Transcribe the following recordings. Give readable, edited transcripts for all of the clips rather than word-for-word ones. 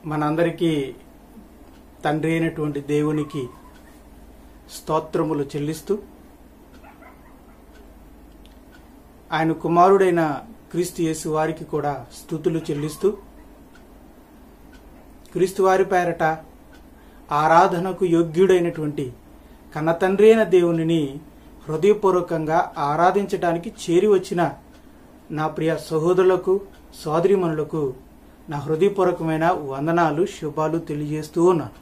మనందరికీ తండ్రి అయినటువంటి దేవునికి స్తోత్రములు చెల్లిస్తూ, ఆయన కుమారుడైన క్రీస్తు యేసు వారికి కూడా స్తుతులు చెల్లిస్తూ, క్రీస్తు వారి పేరట ఆరాధనకు యోగ్యుడైనటువంటి కన్నతండ్రి అయిన దేవునిని హృదయపూర్వకంగా ఆరాధించడానికి చేరి వచ్చిన నా ప్రియ సహోదరులకు, సోదరీమణులకు నా హృదయపూర్వకమైన వందనాలు, శుభాలు తెలియజేస్తూ ఉన్నాను.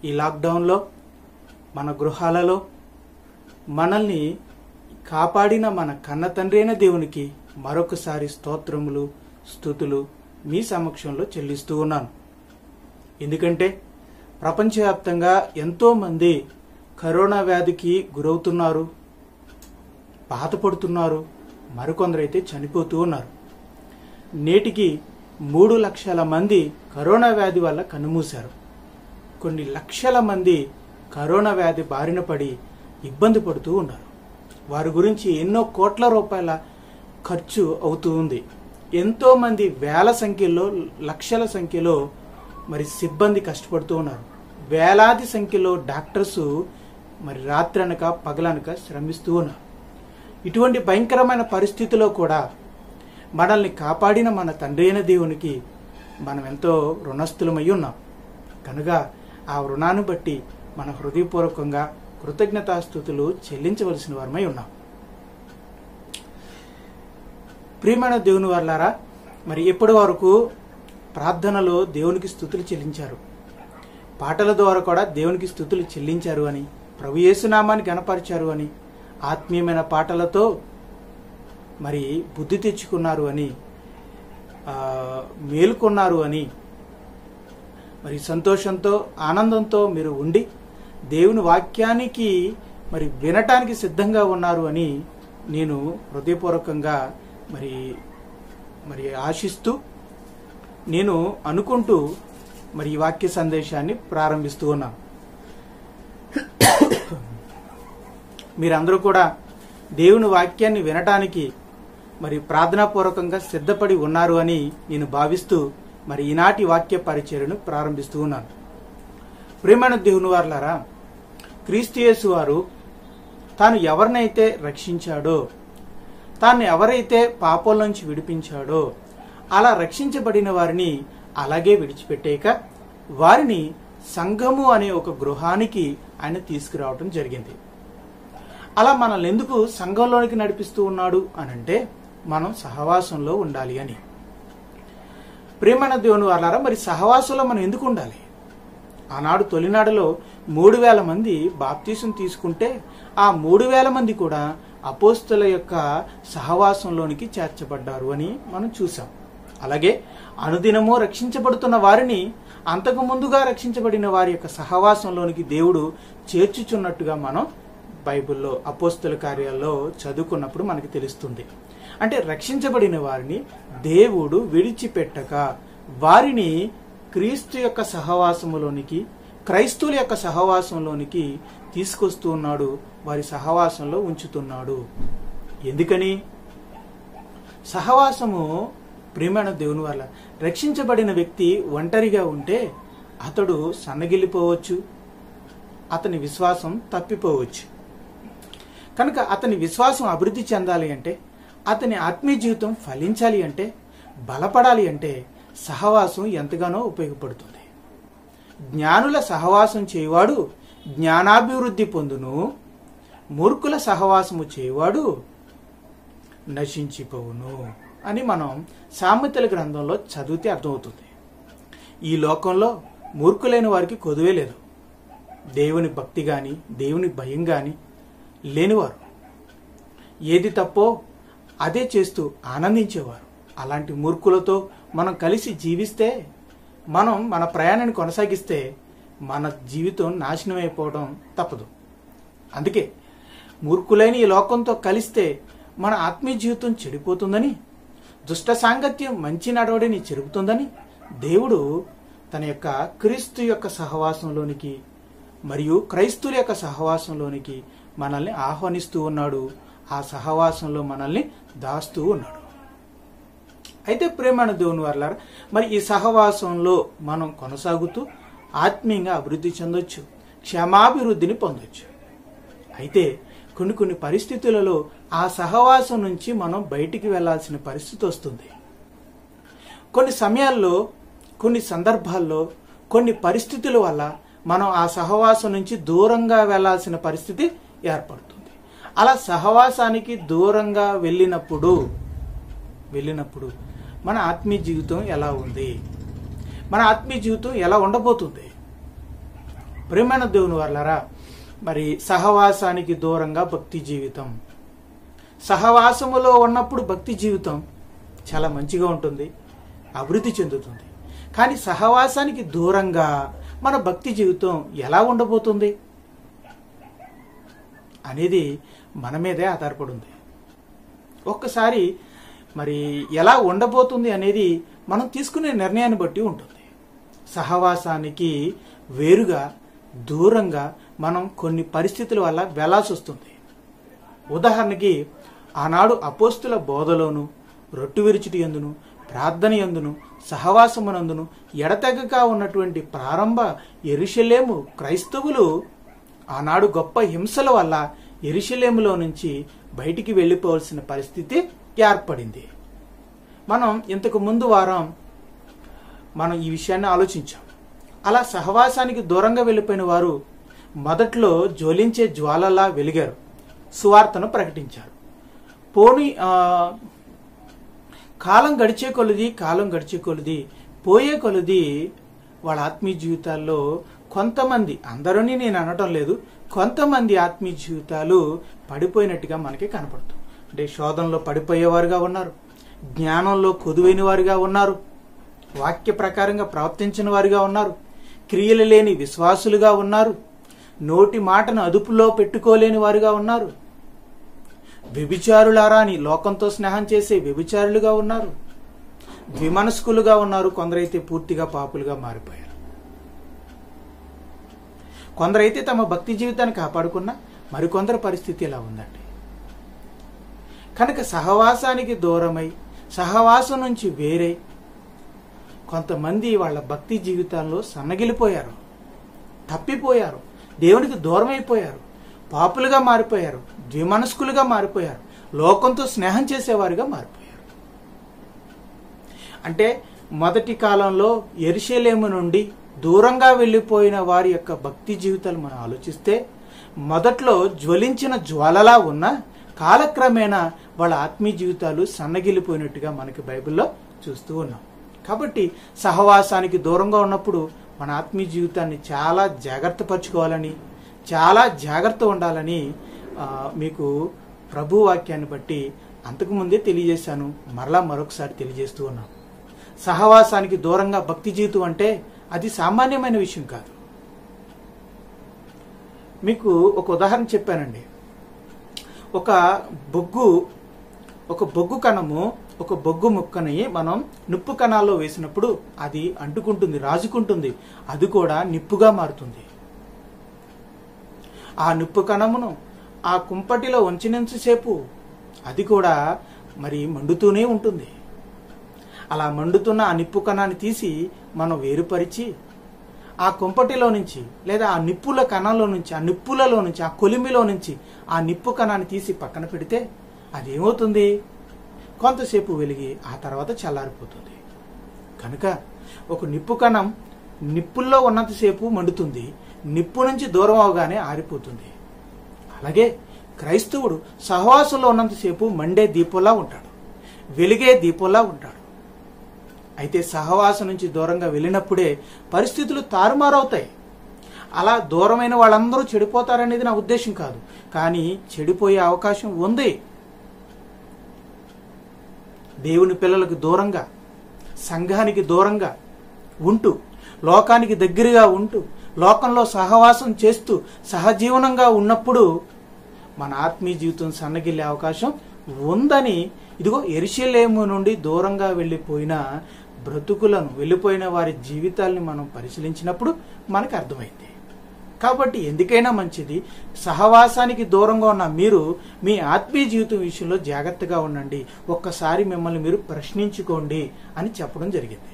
ఈ లాక్డౌన్లో మన గృహాలలో మనల్ని కాపాడిన మన కన్న తండ్రి అయిన దేవునికి మరొకసారి స్తోత్రములు, స్తుతులు మీ సమక్షంలో చెల్లిస్తూ ఉన్నాను. ఎందుకంటే ప్రపంచవ్యాప్తంగా ఎంతోమంది కరోనా వ్యాధికి గురవుతున్నారు, బాధపడుతున్నారు, మరికొందరైతే చనిపోతూ ఉన్నారు. నేటికి 3 లక్షల మంది కరోనా వ్యాధి వల్ల కన్నుమూశారు. కొన్ని లక్షల మంది కరోనా వ్యాధి బారిన పడి ఇబ్బంది పడుతూ ఉన్నారు. వారి గురించి ఎన్నో కోట్ల రూపాయల ఖర్చు అవుతూ ఉంది. ఎంతో మంది వేల సంఖ్యలో, లక్షల సంఖ్యలో మరి సిబ్బంది కష్టపడుతూ ఉన్నారు. వేలాది సంఖ్యలో డాక్టర్స్ మరి రాత్రనక పగలనక శ్రమిస్తూ ఉన్నారు. ఇటువంటి భయంకరమైన పరిస్థితిలో కూడా మనల్ని కాపాడిన మన తండ్రి అయిన దేవునికి మనం ఎంతో రుణస్థులమై ఉన్నాం. కనుక ఆ రుణాన్ని బట్టి మన హృదయపూర్వకంగా కృతజ్ఞతాస్తుతులు చెల్లించవలసిన వారమై ఉన్నాం. ప్రియమైన దేవుని వారలారా, మరి ఎప్పటి వరకు ప్రార్థనలో దేవునికి స్తుతులు చెల్లించారు, పాటల ద్వారా కూడా దేవునికి స్తుతులు చెల్లించారు అని, ప్రభు యేసు నామాన్ని గణపరిచారు అని, ఆత్మీయమైన పాటలతో మరి బుద్ధి తెచ్చుకున్నారు అని, మేలుకొన్నారు అని, మరి సంతోషంతో ఆనందంతో మీరు ఉండి దేవుని వాక్యానికి మరి వినటానికి సిద్ధంగా ఉన్నారు అని నేను హృదయపూర్వకంగా మరి ఆశిస్తూ, నేను అనుకుంటూ మరి ఈ వాక్య సందేశాన్ని ప్రారంభిస్తూ ఉన్నాను. మీరందరూ కూడా దేవుని వాక్యాన్ని వినటానికి మరి ప్రార్థనాపూర్వకంగా సిద్ధపడి ఉన్నారు అని నేను భావిస్తూ మరి ఈనాటి వాక్య పరిచర్యను ప్రారంభిస్తూ ఉన్నాను. ప్రియమైన దేవుని వారలారా, క్రీస్తు యేసు వారు తాను ఎవరినైతే రక్షించాడో, తాను ఎవరైతే పాపం నుంచి విడిపించాడో, అలా రక్షించబడిన వారిని అలాగే విడిచిపెట్టేక వారిని సంఘము అనే ఒక గృహానికి ఆయన తీసుకురావడం జరిగింది. అలా మనల్ని ఎందుకు సంఘంలోనికి నడిపిస్తూ ఉన్నాడు అనంటే, మనం సహవాసంలో ఉండాలి అని. ప్రియమైన దేవుని వారలారా, మరి సహవాసంలో మనం ఎందుకు ఉండాలి? ఆనాడు తొలినాడులో 3000 మంది బాప్తీసం తీసుకుంటే ఆ 3000 మంది కూడా అపోస్తల యొక్క సహవాసంలోనికి చేర్చబడ్డారు అని మనం చూసాం. అలాగే అనుదినము రక్షించబడుతున్న వారిని అంతకు ముందుగా రక్షించబడిన వారి యొక్క సహవాసంలోనికి దేవుడు చేర్చుచున్నట్టుగా మనం బైబిల్లో అపోస్తల కార్యాల్లో చదువుకున్నప్పుడు మనకి తెలుస్తుంది. అంటే రక్షించబడిన వారిని దేవుడు విడిచిపెట్టక వారిని క్రీస్తు యొక్క సహవాసంలోనికి, క్రైస్తవుల యొక్క సహవాసంలోనికి తీసుకొస్తూ ఉన్నాడు, వారి సహవాసంలో ఉంచుతున్నాడు. ఎందుకని? సహవాసము ప్రియమైన దేవుని వల్ల రక్షించబడిన వ్యక్తి ఒంటరిగా ఉంటే అతడు సన్నగిల్లిపోవచ్చు, అతని విశ్వాసం తప్పిపోవచ్చు. కనుక అతని విశ్వాసం అభివృద్ధి చెందాలి అంటే, అతని ఆత్మీయ జీవితం ఫలించాలి అంటే, బలపడాలి అంటే సహవాసం ఎంతగానో ఉపయోగపడుతుంది. జ్ఞానుల సహవాసం చేయవాడు జ్ఞానాభివృద్ధి పొందును, మూర్ఖుల సహవాసము చేయవాడు నశించిపోవును అని మనం సామెతల గ్రంథంలో చదివితే అర్థమవుతుంది. ఈ లోకంలో మూర్ఖులైన వారికి కొదువే లేదు. దేవుని భక్తి కానీ, దేవుని భయం కానీ లేనివారు, ఏది తప్పో అదే చేస్తూ ఆనందించేవారు. అలాంటి మూర్ఖులతో మనం కలిసి జీవిస్తే, మనం మన ప్రయాణాన్ని కొనసాగిస్తే మన జీవితం నాశనం అయిపోవడం తప్పదు. అందుకే మూర్ఖులైన ఈ లోకంతో కలిస్తే మన ఆత్మీయ జీవితం చెడిపోతుందని, దుష్ట సాంగత్యం మంచి నడవడిని చెరుపుతుందని దేవుడు తన యొక్క క్రీస్తు యొక్క సహవాసంలోనికి మరియు క్రైస్తవుల యొక్క సహవాసంలోనికి మనల్ని ఆహ్వానిస్తూ ఉన్నాడు. ఆ సహవాసంలో మనల్ని దాస్తూ ఉన్నాడు. అయితే ప్రేమైన దేవుని వారలారా, మరి ఈ సహవాసంలో మనం కొనసాగుతూ ఆత్మీయంగా అభివృద్ధి చెందొచ్చు, క్షేమాభివృద్ధిని పొందొచ్చు. అయితే కొన్ని పరిస్థితులలో ఆ సహవాసం నుంచి మనం బయటికి వెళ్లాల్సిన పరిస్థితి వస్తుంది. కొన్ని సమయాల్లో, కొన్ని సందర్భాల్లో, కొన్ని పరిస్థితుల వల్ల మనం ఆ సహవాసం నుంచి దూరంగా వెళ్లాల్సిన పరిస్థితి ఏర్పడుతుంది. అలా సహవాసానికి దూరంగా వెళ్ళినప్పుడు మన ఆత్మీయ జీవితం ఎలా ఉంది, మన ఆత్మీయ జీవితం ఎలా ఉండబోతుంది? ప్రేమైన దేవుని వారలారా, మరి సహవాసానికి దూరంగా భక్తి జీవితం, సహవాసములో ఉన్నప్పుడు భక్తి జీవితం చాలా మంచిగా ఉంటుంది, అభివృద్ధి చెందుతుంది. కానీ సహవాసానికి దూరంగా మన భక్తి జీవితం ఎలా ఉండబోతుంది అనేది మన మీదే ఆధారపడి ఉంది. ఒక్కసారి మరి ఎలా ఉండబోతుంది అనేది మనం తీసుకునే నిర్ణయాన్ని బట్టి ఉంటుంది. సహవాసానికి వేరుగా, దూరంగా మనం కొన్ని పరిస్థితుల వల్ల వెళ్లాల్సి వస్తుంది. ఉదాహరణకి, ఆనాడు అపోస్తుల బోధలోను, రొట్టె విరుచుటి యందును, ప్రార్థన యందును, సహవాసమునందును ఎడతెగక ఉన్నటువంటి ప్రారంభ యెరూషలేము క్రైస్తవులు ఆనాడు గొప్ప హింసల వల్ల యెరూషలేములో నుంచి బయటికి వెళ్ళిపోవాల్సిన పరిస్థితి ఏర్పడింది. మనం ఇంతకు ముందు వారం మనం ఈ విషయాన్ని ఆలోచించాం. అలా సహవాసానికి దూరంగా వెళ్ళిపోయిన వారు మొదట్లో జ్వలించే జ్వాలలా వెలిగారు, సువార్తను ప్రకటించారు. కాలం గడిచే కొలది పోయే కొలది వాళ్ళ ఆత్మీయ జీవితాల్లో కొంతమంది, అందరూని నేను అనటం లేదు, కొంతమంది ఆత్మీయ జీవితాలు పడిపోయినట్టుగా మనకి కనపడుతుంది. అంటే శోధనలో పడిపోయేవారుగా ఉన్నారు, జ్ఞానంలో కొదువైన వారుగా ఉన్నారు, వాక్య ప్రకారంగా ప్రవర్తించిన వారుగా ఉన్నారు, క్రియలు లేని విశ్వాసులుగా ఉన్నారు, నోటి మాటను అదుపులో పెట్టుకోలేని వారుగా ఉన్నారు, వ్యభిచారులారా అని లోకంతో స్నేహం చేసే వ్యభిచారులుగా ఉన్నారు, ద్విమనస్కులుగా ఉన్నారు, కొందరైతే పూర్తిగా పాపులుగా మారిపోయారు. కొందరైతే తమ భక్తి జీవితాన్ని కాపాడుకున్నా మరికొందరి పరిస్థితి ఎలా ఉందండి. కనుక సహవాసానికి దూరమై, సహవాసం నుంచి వేరై కొంతమంది వాళ్ళ భక్తి జీవితాల్లో సన్నగిలిపోయారు, తప్పిపోయారు, దేవునికి దూరం అయిపోయారు, పాపులుగా మారిపోయారు, ద్విమనస్కులుగా మారిపోయారు, లోకంతో స్నేహం చేసేవారుగా మారిపోయారు. అంటే మొదటి కాలంలో యెరూషలేము నుండి దూరంగా వెళ్ళిపోయిన వారి యొక్క భక్తి జీవితాలు మనం ఆలోచిస్తే, మొదట్లో జ్వలించిన జ్వాలలా ఉన్న కాలక్రమేణా వాళ్ళ ఆత్మీయ జీవితాలు సన్నగిలిపోయినట్టుగా మనకి బైబిల్లో చూస్తూ ఉన్నాం. కాబట్టి సహవాసానికి దూరంగా ఉన్నప్పుడు మన ఆత్మీయ జీవితాన్ని చాలా జాగ్రత్త పరచుకోవాలని, చాలా జాగ్రత్త ఉండాలని మీకు ప్రభు వాక్యాన్ని బట్టి అంతకుముందే తెలియజేశాను, మరొకసారి తెలియజేస్తూ ఉన్నాను. సహవాసానికి దూరంగా భక్తి జీవితం అంటే అది సామాన్యమైన విషయం కాదు. మీకు ఒక ఉదాహరణ చెప్పానండి. ఒక బొగ్గు కణము, ఒక బొగ్గు ముక్కని మనం నిప్పు కణాల్లో వేసినప్పుడు అది అంటుకుంటుంది, రాజుకుంటుంది, అది కూడా నిప్పుగా మారుతుంది. ఆ నిప్పు కణమును ఆ కుంపటిలో ఉంచినంతసేపు అది కూడా మరి మండుతూనే ఉంటుంది. అలా మండుతున్న ఆ నిప్పు కణాన్ని తీసి మనం వేరుపరిచి ఆ కుంపటిలో నుంచి, లేదా ఆ నిప్పుల కణంలో నుంచి, ఆ నిప్పులలో నుంచి, ఆ కొలిమిలో నుంచి ఆ నిప్పు కణాన్ని తీసి పక్కన పెడితే అదేమవుతుంది? కొంతసేపు వెలిగి ఆ తర్వాత చల్లారిపోతుంది. కనుక ఒక నిప్పు కణం నిప్పుల్లో ఉన్నంతసేపు మండుతుంది, నిప్పు నుంచి దూరం అవగానే ఆరిపోతుంది. అలాగే క్రైస్తవుడు సహవాసంలో ఉన్నంతసేపు మండే దీపంలా ఉంటాడు, వెలిగే దీపంలా ఉంటాడు. అయితే సహవాసం నుంచి దూరంగా వెళ్ళినప్పుడే పరిస్థితులు తారుమారవుతాయి. అలా దూరమైన వాళ్ళందరూ చెడిపోతారనేది నా ఉద్దేశం కాదు, కానీ చెడిపోయే అవకాశం ఉంది. దేవుని పిల్లలకు దూరంగా, సంఘానికి దూరంగా ఉంటూ, లోకానికి దగ్గరగా ఉంటూ, లోకంలో సహవాసం చేస్తూ సహజీవనంగా ఉన్నప్పుడు మన ఆత్మీయ జీవితం సన్నగిల్లే అవకాశం ఉందని, ఇదిగో యెరూషలేము నుండి దూరంగా వెళ్ళిపోయిన బ్రతుకులను, వెళ్ళిపోయిన వారి జీవితాలని మనం పరిశీలించినప్పుడు మనకు అర్థమైంది. కాబట్టి ఎందుకైనా మంచిది సహవాసానికి దూరంగా ఉన్న మీరు మీ ఆత్మీయ జీవితం విషయంలో జాగ్రత్తగా ఉండండి, ఒక్కసారి మిమ్మల్ని మీరు ప్రశ్నించుకోండి అని చెప్పడం జరిగింది.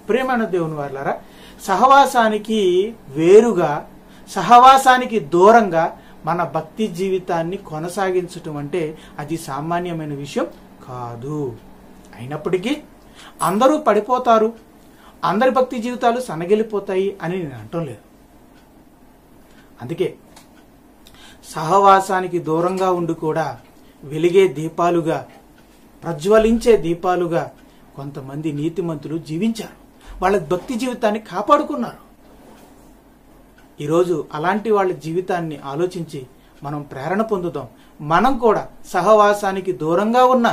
ప్రియమైన దేవుని వారలారా, సహవాసానికి వేరుగా, సహవాసానికి దూరంగా మన భక్తి జీవితాన్ని కొనసాగించటం అంటే అది సామాన్యమైన విషయం కాదు. అయినప్పటికీ అందరూ పడిపోతారు, అందరి భక్తి జీవితాలు సన్నగిలిపోతాయి అని నేను అంటం లేదు. అందుకే సహవాసానికి దూరంగా ఉండి కూడా వెలిగే దీపాలుగా, ప్రజ్వలించే దీపాలుగా కొంతమంది నీతిమంతులు జీవించారు, వాళ్ళ భక్తి జీవితాన్ని కాపాడుకున్నారు. ఈరోజు అలాంటి వాళ్ళ జీవితాన్ని ఆలోచించి మనం ప్రేరణ పొందుదాం. మనం కూడా సహవాసానికి దూరంగా ఉన్న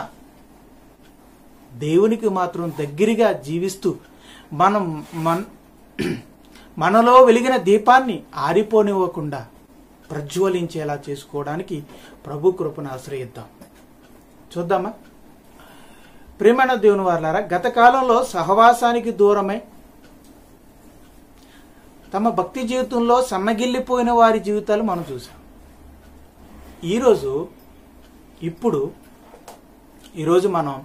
దేవునికి మాత్రం దగ్గరగా జీవిస్తూ మనలో వెలిగిన దీపాన్ని ఆరిపోనివ్వకుండా ప్రజ్వలించేలా చేసుకోవడానికి ప్రభు కృపను ఆశ్రయిద్దాం. చూద్దామా? ప్రియమైన దేవుని వారలారా, గత కాలంలో సహవాసానికి దూరమై తమ భక్తి జీవితంలో సన్నగిల్లిపోయిన వారి జీవితాలు మనం చూసాం. ఈరోజు మనం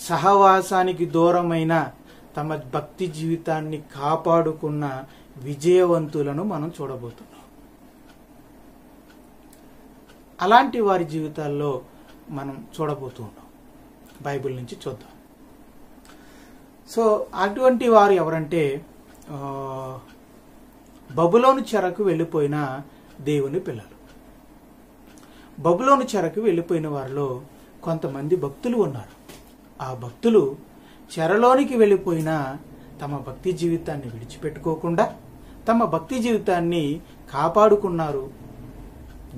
సహవాసానికి దూరమైన తమ భక్తి జీవితాన్ని కాపాడుకున్న విజయవంతులను మనం చూడబోతున్నాం. అలాంటి వారి జీవితాల్లో మనం చూడబోతున్నాం. బైబిల్ నుంచి చూద్దాం. సో అటువంటి వారు ఎవరంటే బబులోను చెరకు వెళ్ళిపోయిన దేవుని పిల్లలు. బబులోను చెరకు వెళ్ళిపోయిన వారిలో కొంతమంది భక్తులు ఉన్నారు. ఆ భక్తులు చెరలోనికి వెళ్ళిపోయిన తమ భక్తి జీవితాన్ని విడిచిపెట్టుకోకుండా తమ భక్తి జీవితాన్ని కాపాడుకున్నారు,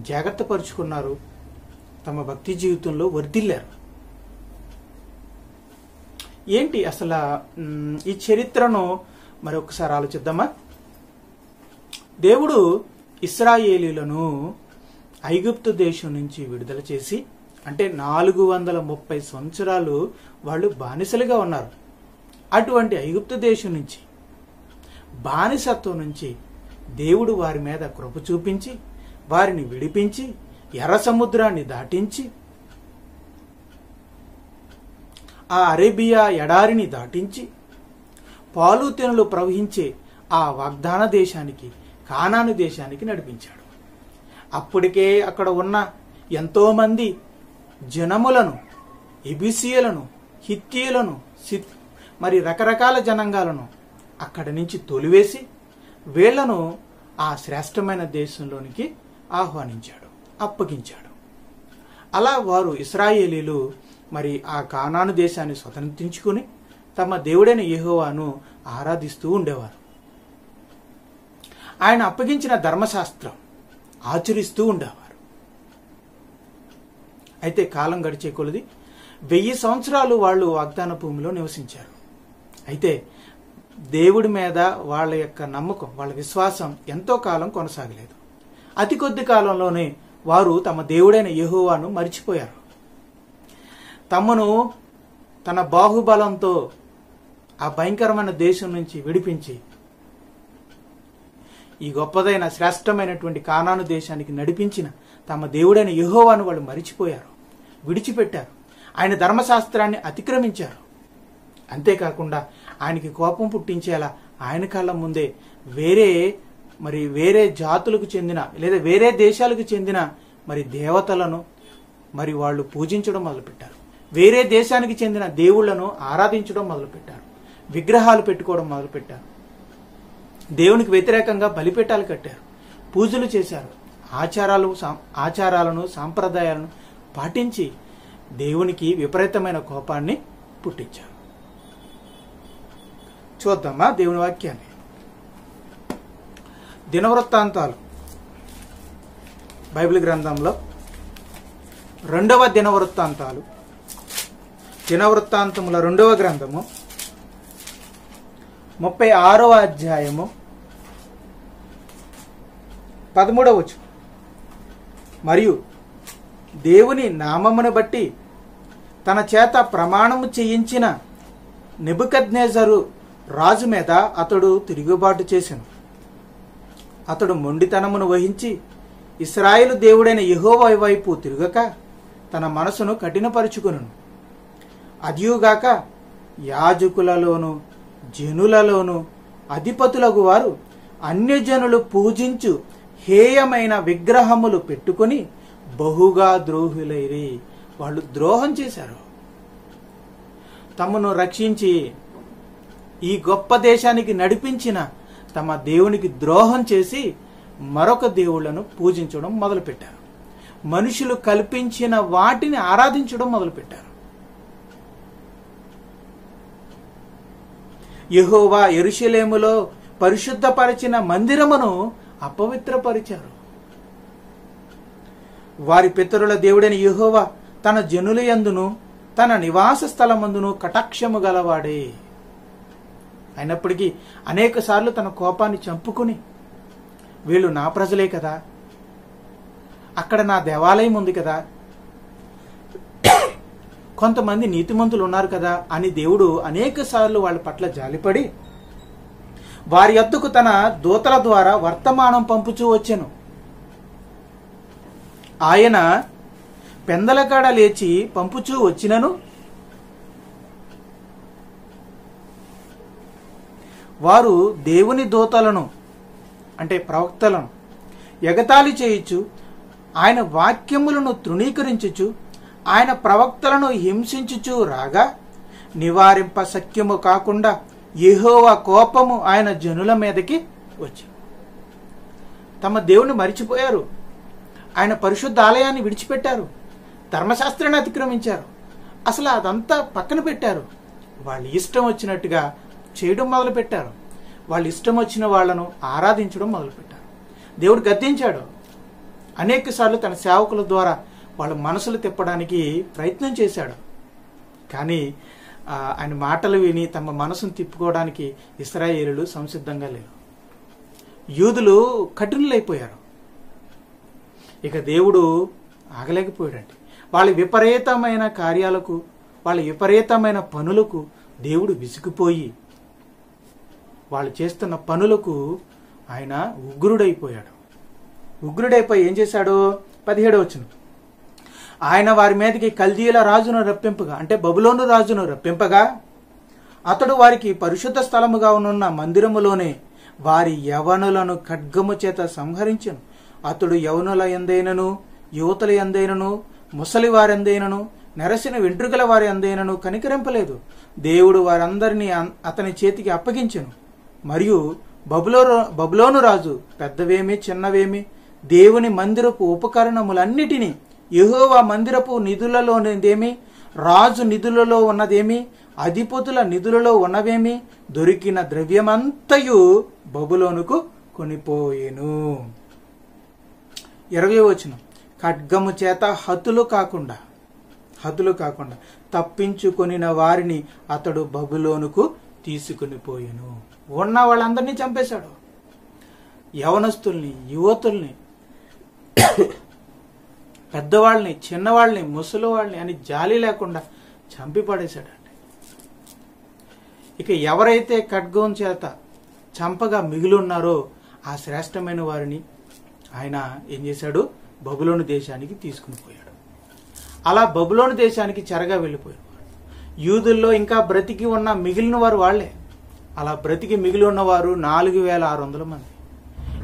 జాగ్రత్త పరుచుకున్నారు, తమ భక్తి జీవితంలో వర్ధిల్లారు. ఏంటి అసలు ఈ చరిత్రను మరొకసారి ఆలోచిద్దామా? దేవుడు ఇశ్రాయేలీలను ఐగుప్తు దేశం నుంచి విడుదల చేసి, అంటే 430 సంవత్సరాలు వాళ్ళు బానిసలుగా ఉన్నారు. అటువంటి ఐగుప్తు దేశం నుంచి, బానిసత్వం నుంచి దేవుడు వారి మీద కృప చూపించి వారిని విడిపించి ఎర్ర సముద్రాన్ని దాటించి ఆ అరేబియా ఎడారిని దాటించి పాలు తేనెలు ప్రవహించే ఆ వాగ్దాన దేశానికి, కానాను దేశానికి నడిపించాడు. అప్పటికే అక్కడ ఉన్న ఎంతో మంది జనములను, ఎబిసియలను, హిత్తీయులను, మరి రకరకాల జనాంగాలను అక్కడి నుంచి తొలివేసి వీళ్లను ఆ శ్రేష్టమైన దేశంలోనికి ఆహ్వానించాడు, అప్పగించాడు. అలా వారు ఇశ్రాయేలీలు మరి ఆ కానాను దేశాన్ని స్వతంత్రించుకుని తమ దేవుడైన యెహోవాను ఆరాధిస్తూ ఉండేవారు. ఆయన అప్పగించిన ధర్మశాస్త్రం ఆచరిస్తూ ఉండేవారు. అయితే కాలం గడిచే కొలది 1000 సంవత్సరాలు వాళ్ళు వాగ్దాన భూమిలో నివసించారు. అయితే దేవుడి మీద వాళ్ళ యొక్క నమ్మకం, వాళ్ళ విశ్వాసం ఎంతో కాలం కొనసాగలేదు. అతి కొద్ది కాలంలోనే వారు తమ దేవుడైన యెహోవాను మరిచిపోయారు. తమను తన బాహుబలంతో ఆ భయంకరమైన దేశం నుంచి విడిపించి ఈ గొప్పదైన శ్రేష్టమైనటువంటి కానాను దేశానికి నడిపించిన తమ దేవుడైన యెహోవాను వాళ్ళు మరిచిపోయారు, విడిచిపెట్టారు. ఆయన ధర్మశాస్త్రాన్ని అతిక్రమించారు. అంతేకాకుండా ఆయనకి కోపం పుట్టించేలా ఆయన కళ్ళ ముందే వేరే జాతులకు చెందిన లేదా వేరే దేశాలకు చెందిన మరి దేవతలను మరి వాళ్ళు పూజించడం మొదలుపెట్టారు. వేరే దేశానికి చెందిన దేవుళ్లను ఆరాధించడం మొదలుపెట్టారు. విగ్రహాలు పెట్టుకోవడం మొదలుపెట్టారు. దేవునికి వ్యతిరేకంగా బలిపీఠాలు కట్టారు, పూజలు చేశారు. ఆచారాలను సాంప్రదాయాలను పాటించి దేవునికి విపరీతమైన కోపాన్ని పుట్టించారు. చూద్దామా దేవుని వాక్యాన్ని? దినవృత్తాంతాలు బైబిల్ గ్రంథంలో 2వ దినవృత్తాంతాలు, దినవృత్తాంతముల 2వ గ్రంథము 36వ అధ్యాయము 13వ వచనం. మరియు దేవుని నామమును బట్టి తన చేత ప్రమాణము చేయించిన నెబుకద్నెజరు రాజు మీద అతడు తిరుగుబాటు చేసెను. అతడు మొండితనమును వహించి ఇశ్రాయేలు దేవుడైన యెహోవా వైపు తిరుగక తన మనసును కఠినపరుచుకొనును. అదియుగాక యాజకులలోను జనులలోను అధిపతులగు వారు అన్యజనులు పూజించు హేయమైన విగ్రహములు పెట్టుకొని బహుగా ద్రోహులైరి. వాళ్ళు ద్రోహం చేశారు. తమను రక్షించి ఈ గొప్ప దేశానికి నడిపించిన తమ దేవునికి ద్రోహం చేసి మరొక దేవుళ్లను పూజించడం మొదలుపెట్టారు. మనుషులు కల్పించిన వాటిని ఆరాధించడం మొదలుపెట్టారు. యెహోవా యెరూషలేములో పరిశుద్ధపరిచిన మందిరమును అపవిత్రపరిచారు. వారి పితరుల దేవుడైన యెహోవా తన జనుల యందును తన నివాస స్థలమందును కటాక్షము గలవాడే. అయినప్పటికీ అనేక సార్లు తన కోపాన్ని చంపుకుని వీళ్ళు నా ప్రజలే కదా, అక్కడ నా దేవాలయం ఉంది కదా, కొంతమంది నీతిమంతులు ఉన్నారు కదా అని దేవుడు అనేక సార్లు వాళ్ళ పట్ల జాలిపడి వారి యొద్దకు తన దూతల ద్వారా వర్తమానం పంపుచూ వచ్చెను. ఆయన పెందలకాడ లేచి పంపుచూ వచ్చినను వారు దేవుని దూతలను అంటే ప్రవక్తలను ఎగతాళి చేయుచు ఆయన వాక్యములను తృణీకరించుచు ఆయన ప్రవక్తలను హింసించుచు రాగా నివారింప శక్యము కాకుండా యెహోవా కోపము ఆయన జనుల మీదకి వచ్చింది. తమ దేవుని మరిచిపోయారు. ఆయన పరిశుద్ధ ఆలయాన్ని విడిచిపెట్టారు. ధర్మశాస్త్రాన్ని అతిక్రమించారు. అసలు అదంతా పక్కన పెట్టారు. వాళ్ళు ఇష్టం వచ్చినట్టుగా చేయడం మొదలుపెట్టారు. వాళ్ళు ఇష్టం వచ్చిన వాళ్లను ఆరాధించడం మొదలుపెట్టారు. దేవుడు గద్దించాడు. అనేక సార్లు తన సేవకుల ద్వారా వాళ్ళ మనసులు తిప్పడానికి ప్రయత్నం చేశాడు. కానీ ఆయన మాటలు విని తమ మనసును తిప్పుకోవడానికి ఇశ్రాయేలీయులు సంసిద్ధంగా లేరు. యూదులు కఠినులైపోయారు. ఇక దేవుడు ఆగలేకపోయాడండి. వాళ్ళ విపరీతమైన కార్యాలకు, వాళ్ళ విపరీతమైన పనులకు దేవుడు విసిగిపోయి వాళ్ళు చేస్తున్న పనులకు ఆయన ఉగ్రుడైపోయాడు. ఉగ్రుడైపోయి ఏం చేశాడు? 17వ వచనం, ఆయన వారి మీదకి కల్దీయుల రాజును రప్పింపగా అంటే బబులోను రాజును రప్పింపగా అతడు వారికి పరిశుద్ధ స్థలముగా ఉన్న మందిరములోనే వారి యవనులను ఖడ్గము చేత సంహరించెను. అతడు యవనుల యందైనను యువతుల యందైనను ముసలి వారందైనను నెరసిన వెంట్రుకల వారి అందైనను కనికరింపలేదు. దేవుడు వారందరినీ అతని చేతికి అప్పగించెను. మరియు బబులోను రాజు పెద్దవేమి చిన్నవేమి దేవుని మందిరపు ఉపకరణములన్నిటినీ, యెహోవా మందిరపు నిధులలోనిదేమి, రాజు నిధులలో ఉన్నదేమి, అధిపతుల నిధులలో ఉన్నవేమి, దొరికిన ద్రవ్యమంతయు బబులోనుకు కొనిపోయెను. 20వ వచనం, ఖడ్గము చేత హతులు కాకుండా తప్పించుకొనిన వారిని అతడు బబులోనుకు తీసుకుని పోయెను. ఉన్న వాళ్ళందరినీ చంపేశాడు. యవనస్తుల్ని, యువతుల్ని, పెద్దవాళ్ళని, చిన్నవాళ్ళని, ముసలి వాళ్ళని అని జాలి లేకుండా చంపి పడేశాడండి. ఇక ఎవరైతే ఖడ్గం చేత చంపగా మిగిలి ఉన్నారో ఆ శ్రేష్టమైన వారిని ఆయన ఏం చేశాడు? బబులోను దేశానికి తీసుకుని పోయాడు. అలా బబులోను దేశానికి చెరగా వెళ్ళిపోయారు. యూదుల్లో ఇంకా బ్రతికి ఉన్న మిగిలిన వారు వాళ్లే. అలా బ్రతికి మిగిలి ఉన్నవారు 4600 మంది.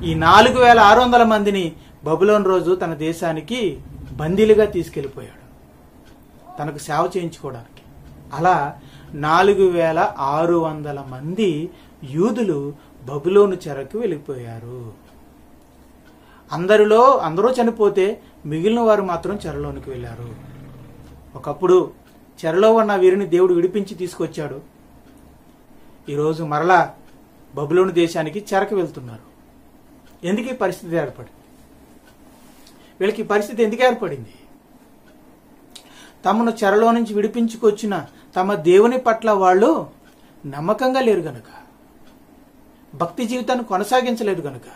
ఈ 4600 మందిని బబులోను రోజు తన దేశానికి బందీలుగా తీసుకెళ్లిపోయాడు, తనకు సేవ చేయించుకోవడానికి. అలా 4600 మంది యూదులు బబులోను చెరకు వెళ్ళిపోయారు. అందరూ చనిపోతే మిగిలిన వారు మాత్రం చెరలోనికి వెళ్ళారు. ఒకప్పుడు చెరలో ఉన్న వీరిని దేవుడు విడిపించి తీసుకొచ్చాడు. ఈరోజు మరలా బబులోను దేశానికి చెరకు వెళ్తున్నారు. ఎందుకు ఈ పరిస్థితి ఏర్పడింది? వీళ్ళకి ఈ పరిస్థితి ఎందుకు ఏర్పడింది? తమను చెరలో నుంచి విడిపించుకొచ్చిన తమ దేవుని పట్ల వాళ్ళు నమ్మకంగా లేరు గనుక, భక్తి జీవితాన్ని కొనసాగించలేదు గనుక,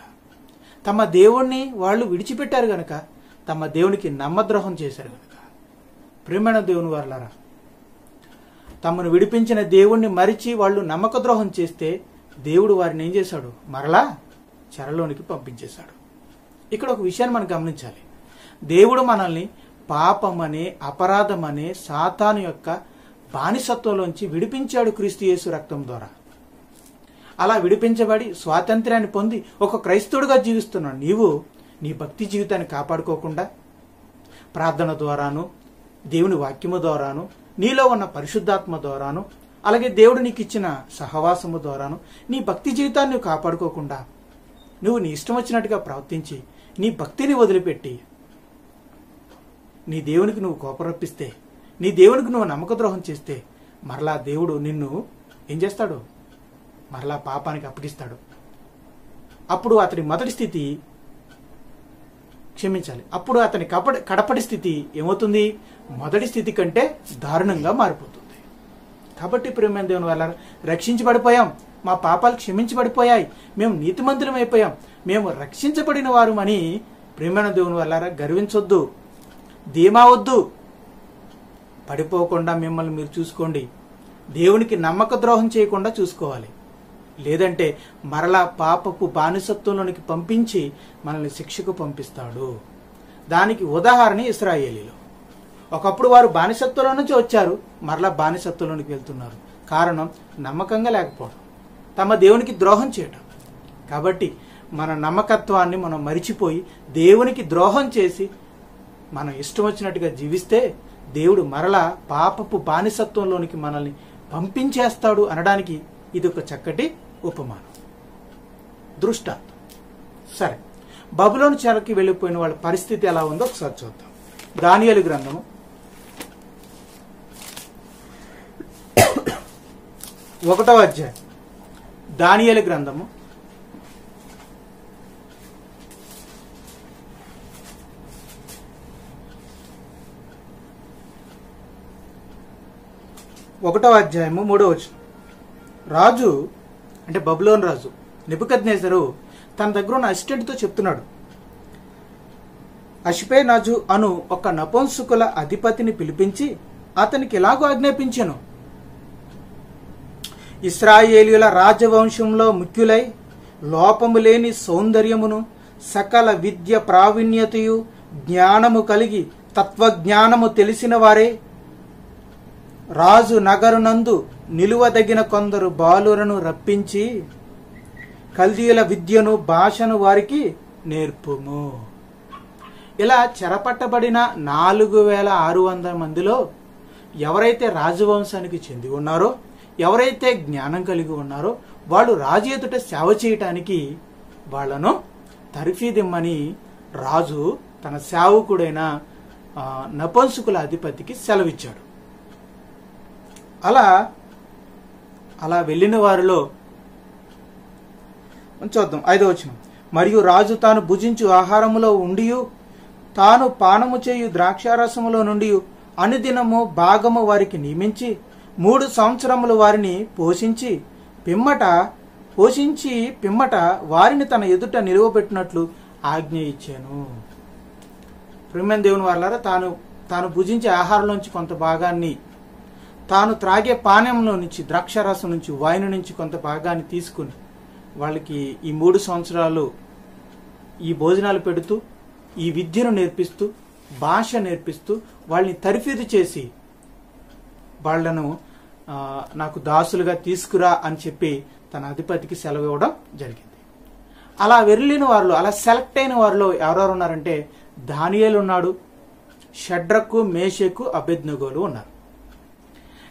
తమ దేవుణ్ణి వాళ్ళు విడిచిపెట్టారు గనుక, తమ దేవునికి నమ్మద్రోహం చేశారు గనుక. ప్రియమైన దేవుని వారలారా, తమను విడిపించిన దేవుణ్ణి మరిచి వాళ్ళు నమ్మక ద్రోహం చేస్తే దేవుడు వారిని ఏం చేశాడు? మరలా చెరలోనికి పంపించేశాడు. ఇక్కడ ఒక విషయాన్ని మనం గమనించాలి. దేవుడు మనల్ని పాపమనే, అపరాధమనే సాతాను యొక్క బానిసత్వంలోంచి విడిపించాడు క్రీస్తు యేసు రక్తం ద్వారా. అలా విడిపించబడి స్వాతంత్ర్యాన్ని పొంది ఒక క్రైస్తవుడిగా జీవిస్తున్నాడు. నీవు నీ భక్తి జీవితాన్ని కాపాడుకోకుండా ప్రార్థన ద్వారాను, దేవుని వాక్యము ద్వారాను, నీలో ఉన్న పరిశుద్ధాత్మ ద్వారాను, అలాగే దేవుడు నీకు ఇచ్చిన సహవాసము ద్వారాను నీ భక్తి జీవితాన్ని నువ్వు కాపాడుకోకుండా నువ్వు నీ ఇష్టం వచ్చినట్టుగా ప్రవర్తించి నీ భక్తిని వదిలిపెట్టి నీ దేవునికి నువ్వు కోపరప్పిస్తే, నీ దేవునికి నువ్వు నమ్మకద్రోహం చేస్తే మరలా దేవుడు నిన్ను ఏం చేస్తాడు? మరలా పాపానికి అప్పగిస్తాడు. అప్పుడు అతని మొదటి స్థితి క్షమించాలి అప్పుడు అతని కడపటి స్థితి ఏమవుతుంది? మొదటి స్థితి కంటే దారుణంగా మారిపోతుంది. కాబట్టి ప్రియమైన దేవుని వల్ల రక్షించబడిపోయాం, మా పాపాలు క్షమించబడిపోయాయి, మేము నీతిమంతులం అయిపోయాం, మేము రక్షించబడిన వారమని ప్రియమైన దేవుని వల్ల గర్వించొద్దు, ధీమా వద్దు. పడిపోకుండా మిమ్మల్ని మీరు చూసుకోండి. దేవునికి నమ్మక ద్రోహం చేయకుండా చూసుకోవాలి. లేదంటే మరలా పాపపు బానిసత్వంలోనికి పంపించి మనల్ని శిక్షకు పంపిస్తాడు. దానికి ఉదాహరణ ఇశ్రాయేలీలు. ఒకప్పుడు వారు బానిసత్వంలో నుంచి వచ్చారు, మరలా బానిసత్వంలోనికి వెళ్తున్నారు. కారణం నమ్మకంగా లేకపోవడం, తమ దేవునికి ద్రోహం చేయడం. కాబట్టి మన నమ్మకత్వాన్ని మనం మరిచిపోయి దేవునికి ద్రోహం చేసి మనం ఇష్టం వచ్చినట్టుగా జీవిస్తే దేవుడు మరలా పాపపు బానిసత్వంలోనికి మనల్ని పంపించేస్తాడు అనడానికి ఇది ఒక చక్కటి ఉపమానం, దృష్టాంతం. సరే, బబులోను చెరకి వెళ్ళిపోయిన వాళ్ళ పరిస్థితి ఎలా ఉందో ఒకసారి చూద్దాం. దానియేలు గ్రంథము 1వ అధ్యాయం. దానియేలు గ్రంథము 1వ అధ్యాయము 3వ వచనం. రాజు అంటే బబులోను రాజు నెబుకద్నెజరు తన దగ్గర ఉన్న అసిస్టెంట్తో చెప్తున్నాడు, అష్పెనాజు అను ఒక నపుంసకుల అధిపతిని పిలిపించి అతనికి ఇలాగూ ఆజ్ఞాపించెను, ఇశ్రాయేలీయుల రాజవంశంలో ముఖ్యులై లోపము లేని సౌందర్యమును సకల విద్య ప్రావీణ్యతయు జ్ఞానము కలిగి తత్వజ్ఞానము తెలిసిన వారే రాజు నగరునందు నిలువదగిన కొందరు బాలురను రప్పించి కల్దీయుల విద్యను భాషను వారికి నేర్పుము. ఇలా చెరపట్టబడిన 4600 మందిలో ఎవరైతే రాజవంశానికి చెంది ఉన్నారో, ఎవరైతే జ్ఞానం కలిగి ఉన్నారో వాళ్ళు రాజు ఎదుట సేవ చేయటానికి వాళ్లను తర్ఫీదిమ్మని రాజు తన సేవకుడైన నపుంసకుల అధిపతికి సెలవిచ్చాడు. అలా వెళ్ళిన వారిలో చూద్దాం 5వ వచనం. మరియు రాజు తాను భుజించు ఆహారములో ఉండియు తాను పానము చేయు ద్రాక్షారసములో నుండి అనుదినము భాగము వారికి నియమించి 3 సంవత్సరములు వారిని పోషించి పిమ్మట వారిని తన ఎదుట నిలువబెట్టినట్లు ఆజ్ఞ ఇచ్చాను. ప్రియమైన దేవుని వారలారా, తాను భుజించే ఆహారంలోంచి కొంత భాగాన్ని, తాను త్రాగే పానీయంలో నుంచి, ద్రాక్షారసం నుంచి, వైన్ నుంచి కొంత భాగాన్ని తీసుకుని వాళ్ళకి ఈ 3 సంవత్సరాలు ఈ భోజనాలు పెడుతూ, ఈ విద్యను నేర్పిస్తూ, భాష నేర్పిస్తూ వాళ్ళని తర్ఫీదు చేసి వాళ్లను నాకు దాసులుగా తీసుకురా అని చెప్పి తన అధిపతికి సెలవు ఇవ్వడం జరిగింది. అలా వెళ్ళిన వారిలో, అలా సెలెక్ట్ అయిన వారిలో ఎవరెవరు ఉన్నారంటే దానియేలు ఉన్నాడు, షడ్రకు, మేషకు, అబేద్నెగోలు ఉన్నారు.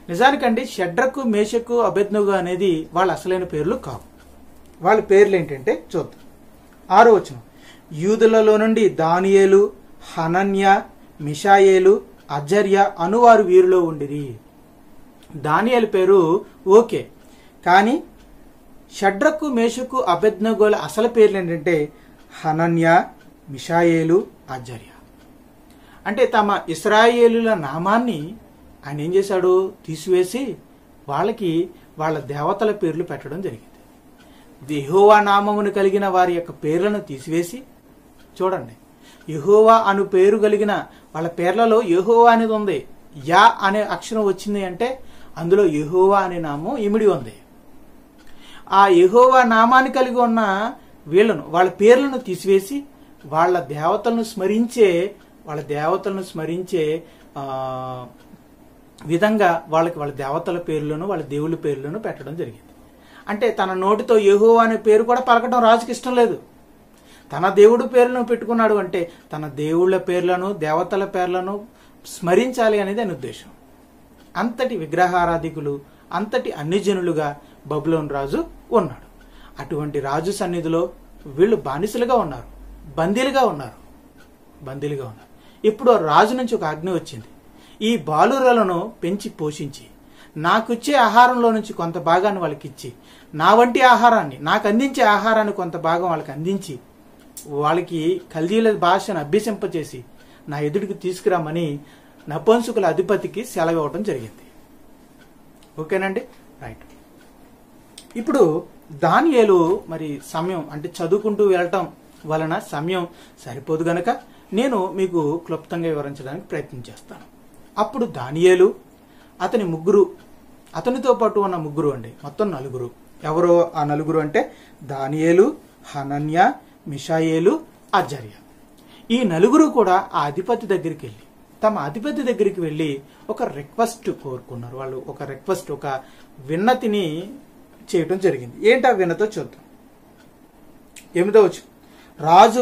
నిజానికండి షడ్రకు, మేషకు, అబేద్నెగో అనేది వాళ్ళ అసలైన పేర్లు కావు. వాళ్ళ పేర్లు ఏంటంటే చూద్దాం. 6వ వచనం. యూదులలో నుండి దానియేలు, హనన్య, మిషాయేలు, అజర్య అనువారు వీరిలో ఉండిరి. దానియేలు పేరు ఓకే, కానీ షడ్రకు, మేషకు, అబేద్నెగోల అసలు పేర్లు ఏంటంటే హనన్య, మిషాయేలు, అజర్య. అంటే తమ ఇశ్రాయేలుల నామాన్ని ఆయన ఏం చేశాడు? తీసివేసి వాళ్ళకి వాళ్ళ దేవతల పేర్లు పెట్టడం జరిగింది. యెహోవా నామమును కలిగిన వారి యొక్క పేర్లను తీసివేసి, చూడండి, యెహోవా అను పేరు కలిగిన వాళ్ళ పేర్లలో యెహోవా అనేది ఉంది. యా అనే అక్షరం వచ్చింది అంటే అందులో యెహోవా అనే నామం ఇమిడి ఉంది. ఆ యెహోవా నామాన్ని కలిగి ఉన్న వాళ్ళ పేర్లను తీసివేసి వాళ్ళ దేవతలను స్మరించే విధంగా వాళ్ళ దేవతల పేర్లను వాళ్ళ దేవుళ్ళ పేర్లను పెట్టడం జరిగింది. అంటే తన నోటితో యెహోవా అనే పేరు కూడా పలకడం రాజుకి ఇష్టం లేదు. తన దేవుడు పేర్లను పెట్టుకున్నాడు అంటే తన దేవుళ్ళ పేర్లను దేవతల పేర్లను స్మరించాలి అనేది ఆయన ఉద్దేశం. అంతటి విగ్రహారాధికులు, అంతటి అన్ని జనులుగా బబులోను రాజు ఉన్నాడు. అటువంటి రాజు సన్నిధిలో వీళ్ళు బానిసలుగా ఉన్నారు, బందీలుగా ఉన్నారు. ఇప్పుడు రాజు నుంచి ఒక ఆజ్ఞ వచ్చింది. ఈ బాలురలను పెంచి పోషించి నాకిచ్చే ఆహారంలో నుంచి కొంత భాగాన్ని వాళ్ళకి ఇచ్చి, నా వంటి ఆహారాన్ని నాకు అందించే ఆహారాన్ని కొంత భాగం వాళ్ళకి అందించి, వాళ్ళకి కల్దీల భాషను అభ్యసింపచేసి నా ఎదుటికి తీసుకురామని నపుంసకుల అధిపతికి సెలవు ఇవ్వడం జరిగింది. ఓకేనండి, రైట్. ఇప్పుడు దానియేలు మరి సమయం అంటే చదువుకుంటూ వెళ్ళటం వలన సమయం సరిపోదు గనక నేను మీకు క్లుప్తంగా వివరించడానికి ప్రయత్నం చేస్తాను. అప్పుడు దానియేలు అతనితో పాటు ఉన్న ముగ్గురు అండి, మొత్తం నలుగురు. ఎవరో ఆ నలుగురు అంటే దానియేలు, హనన్య, మిషాయేలు, అజర్య. ఈ నలుగురు కూడా ఆ అధిపతి దగ్గరికి వెళ్ళి తమ అధిపతి దగ్గరికి వెళ్ళి ఒక రిక్వెస్ట్ కోరుకున్నారు. వాళ్ళు ఒక విన్నతిని చేయటం జరిగింది. ఏంటి ఆ విన్నతో చూద్దాం. 8వ వచనం, రాజు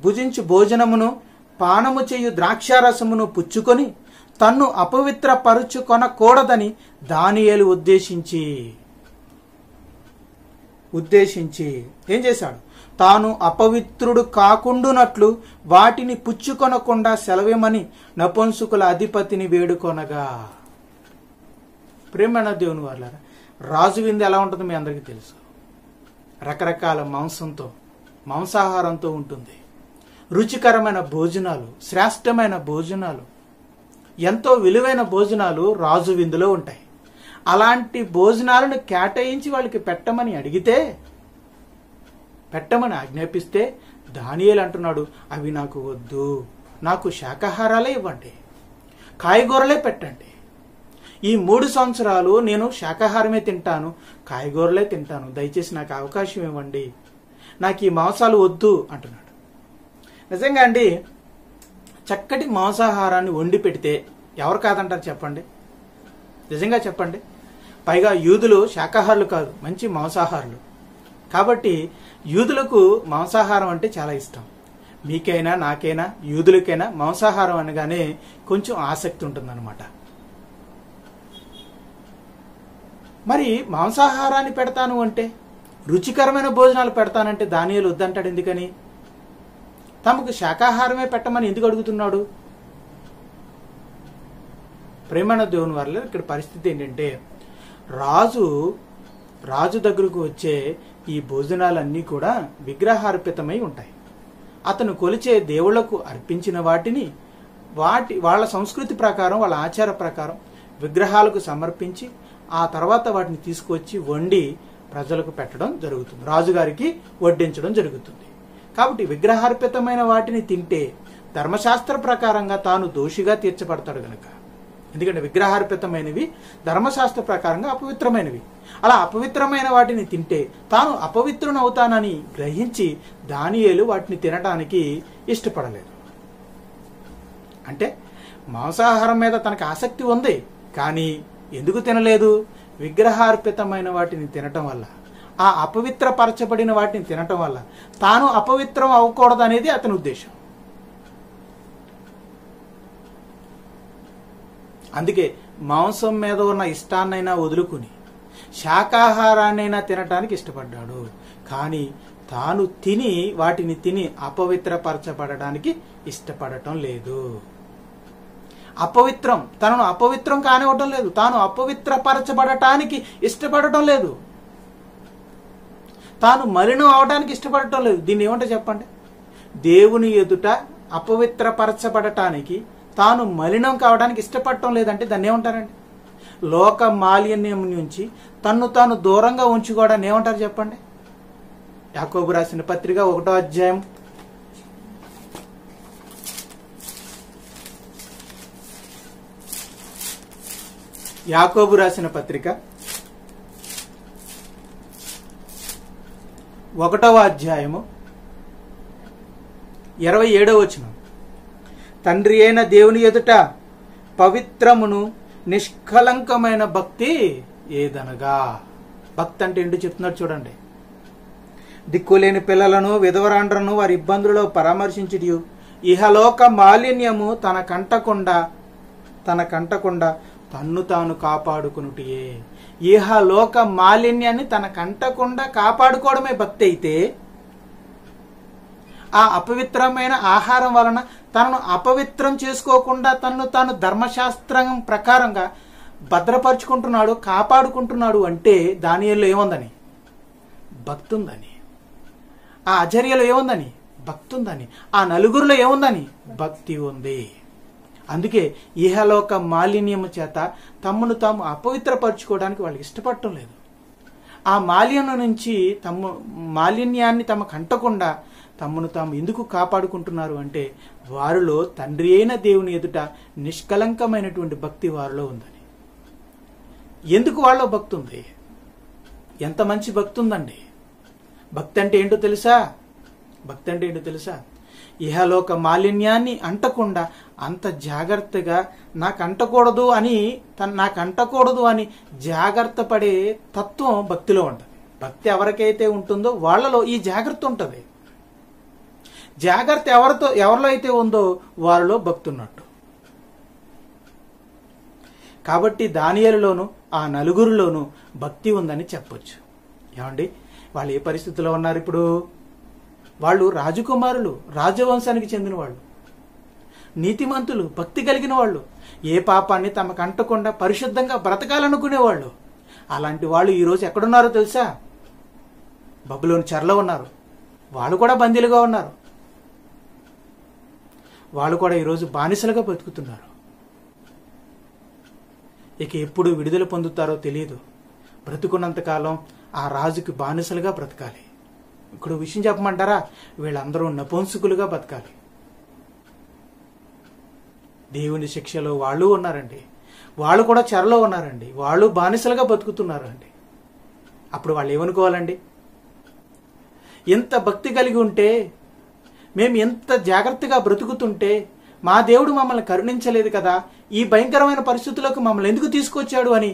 భుజించు భోజనమును పానము చేయు ద్రాక్షారసమును పుచ్చుకొని తన్ను అపవిత్రపరుచుకొనకూడదని దానియేలు ఉద్దేశించి ఏం చేశాడు? తాను అపవిత్రుడు కాకుండునట్లు వాటిని పుచ్చుకొనకుండా సెలవేమని నపుంసకుల అధిపతిని వేడుకొనగా. ప్రేమణ దేవుని వారలారా, రాజు విందు ఎలా ఉంటుందో మీ అందరికీ తెలుసు. రకరకాల మాంసాహారంతో ఉంటుంది. రుచికరమైన భోజనాలు, శ్రేష్టమైన భోజనాలు, ఎంతో విలువైన భోజనాలు రాజు విందులో ఉంటాయి. అలాంటి భోజనాలను కేటాయించి వాళ్ళకి పెట్టమని ఆజ్ఞాపిస్తే దానియేలు అంటున్నాడు, అవి నాకు వద్దు, నాకు శాకాహారాలే ఇవ్వండి, కాయగూరలే పెట్టండి. ఈ 3 సంవత్సరాలు నేను శాకాహారమే తింటాను, కాయగూరలే తింటాను, దయచేసి నాకు అవకాశం ఇవ్వండి, నాకు ఈ మాంసాలు వద్దు అంటున్నాడు. నిజంగా అండి, చక్కటి మాంసాహారాన్ని వండి పెడితే ఎవరు కాదంటారు చెప్పండి? నిజంగా చెప్పండి. పైగా యూదులు శాకాహారులు కాదు, మంచి మాంసాహారులు. కాబట్టి యూదులకు మాంసాహారం అంటే చాలా ఇష్టం. మీకైనా నాకైనా యూదులకైనా మాంసాహారం అనగానే కొంచెం ఆసక్తి ఉంటుందన్నమాట. మరి మాంసాహారాన్ని పెడతాను అంటే, రుచికరమైన భోజనాలు పెడతానంటే దానియేలు వద్దంటాడు. ఎందుకని? తమకు శాకాహారమే పెట్టమని ఎందుకు అడుగుతున్నాడు? ప్రేమణ దేవుని వల్ల ఇక్కడ పరిస్థితి ఏంటంటే, రాజు దగ్గరకు వచ్చే ఈ భోజనాలన్నీ కూడా విగ్రహార్పితమై ఉంటాయి. అతను కొలిచే దేవుళ్లకు అర్పించిన వాటిని వాళ్ళ సంస్కృతి ప్రకారం, వాళ్ళ ఆచార ప్రకారం విగ్రహాలకు సమర్పించి ఆ తర్వాత వాటిని తీసుకొచ్చి వండి ప్రజలకు పెట్టడం జరుగుతుంది, రాజుగారికి వడ్డించడం జరుగుతుంది. కాబట్టి విగ్రహార్పితమైన వాటిని తింటే ధర్మశాస్త్ర ప్రకారంగా తాను దోషిగా తీర్చబడతాడు గనక. ఎందుకంటే విగ్రహార్పితమైనవి ధర్మశాస్త్ర ప్రకారంగా అపవిత్రమైనవి. అలా అపవిత్రమైన వాటిని తింటే తాను అపవిత్రునవుతానని గ్రహించి దానియేలు వాటిని తినడానికి ఇష్టపడలేదు. అంటే మాంసాహారం మీద తనకు ఆసక్తి ఉంది, కానీ ఎందుకు తినలేదు? విగ్రహార్పితమైన వాటిని తినటం వల్ల, ఆ అపవిత్రపరచబడిన వాటిని తినటం వల్ల తాను అపవిత్రం అవ్వకూడదనేది అతని ఉద్దేశం. అందుకే మాంసం మీద ఉన్న ఇష్టాన్నైనా వదులుకుని శాకాహారాన్నైనా తినటానికి ఇష్టపడ్డాడు. కానీ తాను వాటిని తిని అపవిత్రపరచబడడానికి ఇష్టపడటం లేదు. తనను అపవిత్రం కానివ్వటం లేదు, తాను అపవిత్రపరచబడటానికి ఇష్టపడటం లేదు, తాను మలినం అవడానికి ఇష్టపడటం లేదు. దీన్ని ఏమంటే చెప్పండి? దేవుని ఎదుట అపవిత్రపరచబడటానికి, తాను మలినం కావడానికి ఇష్టపడటం లేదంటే దాన్ని ఏమంటారండి? లోక మాలిన్యం నుంచి తాను దూరంగా ఉంచుకోవడాన్ని ఏమంటారు చెప్పండి? యాకోబు రాసిన పత్రిక 1వ అధ్యాయం 1వ 1వ అధ్యాయము 27వ వచనం. తండ్రి అయిన దేవుని ఎదుట పవిత్రమును నిష్కలంకమైన భక్తి ఏదనగా. భక్తి అంటే ఏంటో చెప్తున్నారు చూడండి. దిక్కులేని పిల్లలను విధవరాండ్రను వారి ఇబ్బందులలో పరామర్శించుటయు, ఇహలోక మాలిన్యము తన కంటకుండా తన్ను తాను కాపాడుకునుటియే. ఇహలోక మాలిన్యాన్ని తన కంటకుండా కాపాడుకోవడమే భక్తి అయితే, ఆ అపవిత్రమైన ఆహారం వలన తనను అపవిత్రం చేసుకోకుండా తనను తాను ధర్మశాస్త్రం ప్రకారంగా భద్రపరుచుకుంటున్నాడు, కాపాడుకుంటున్నాడు అంటే దానిలో ఏముందని? భక్తి ఉందని. ఆ అజర్యలో ఏముందని? భక్తి ఉందని. ఆ నలుగురిలో ఏముందని? భక్తి ఉంది. అందుకే ఇహలోక మాలిన్యము చేత తమ్మును తాము అపవిత్రపరచుకోవడానికి వాళ్ళు ఇష్టపడటం లేదు. ఆ మాలిన్యాన్ని తమ కంటకుండా తమ్మును తాము ఎందుకు కాపాడుకుంటున్నారు అంటే, వారిలో తండ్రి అయిన దేవుని ఎదుట నిష్కలంకమైనటువంటి భక్తి వారిలో ఉందని. ఎందుకు వాళ్ళలో భక్తి ఉంది? ఎంత మంచి భక్తి ఉందండి. భక్తి అంటే ఏంటో తెలుసా? భక్తి అంటే ఏంటో తెలుసా? ఇహలోక మాలిన్యాన్ని అంటకుండా అంత జాగ్రత్తగా నాకు అంటకూడదు అని జాగ్రత్త పడే తత్వం భక్తిలో ఉంటుంది. భక్తి ఎవరికైతే ఉంటుందో వాళ్ళలో ఈ జాగ్రత్త ఉంటుంది. జాగ్రత్త ఎవరిలో అయితే ఉందో వారిలో భక్తి ఉన్నట్టు. కాబట్టి దానియేలులోను ఆ నలుగురిలోనూ భక్తి ఉందని చెప్పొచ్చు. ఏమండి, వాళ్ళు ఏ పరిస్థితిలో ఉన్నారు ఇప్పుడు? వాళ్ళు రాజకుమారులు, రాజవంశానికి చెందిన వాళ్ళు, నీతిమంతులు, భక్తి కలిగిన వాళ్ళు, ఏ పాపాన్ని తమకు అంటకుండా పరిశుద్ధంగా బ్రతకాలనుకునేవాళ్ళు. అలాంటి వాళ్ళు ఈరోజు ఎక్కడున్నారో తెలుసా? బబులోని చెరలో ఉన్నారు. వాళ్ళు కూడా బందీలుగా ఉన్నారు. వాళ్ళు కూడా ఈరోజు బానిసలుగా బతుకుతున్నారు. ఇక ఎప్పుడు విడుదల పొందుతారో తెలియదు. బ్రతుకున్నంతకాలం ఆ రాజుకి బానిసలుగా బ్రతకాలి. ఇప్పుడు విషయం చెప్పమంటారా? వీళ్ళందరూ నపుంసకులుగా బతకాలి. దేవుని శిక్షలో వాళ్ళు ఉన్నారండి. వాళ్ళు కూడా చెరలో ఉన్నారండి. వాళ్ళు బానిసలుగా బతుకుతున్నారండి. అప్పుడు వాళ్ళు ఏమనుకోవాలండి? ఎంత భక్తి కలిగి ఉంటే, మేము ఎంత జాగ్రత్తగా బ్రతుకుతుంటే మా దేవుడు మమ్మల్ని కరుణించలేదు కదా, ఈ భయంకరమైన పరిస్థితుల్లోకి మమ్మల్ని ఎందుకు తీసుకొచ్చాడు అని,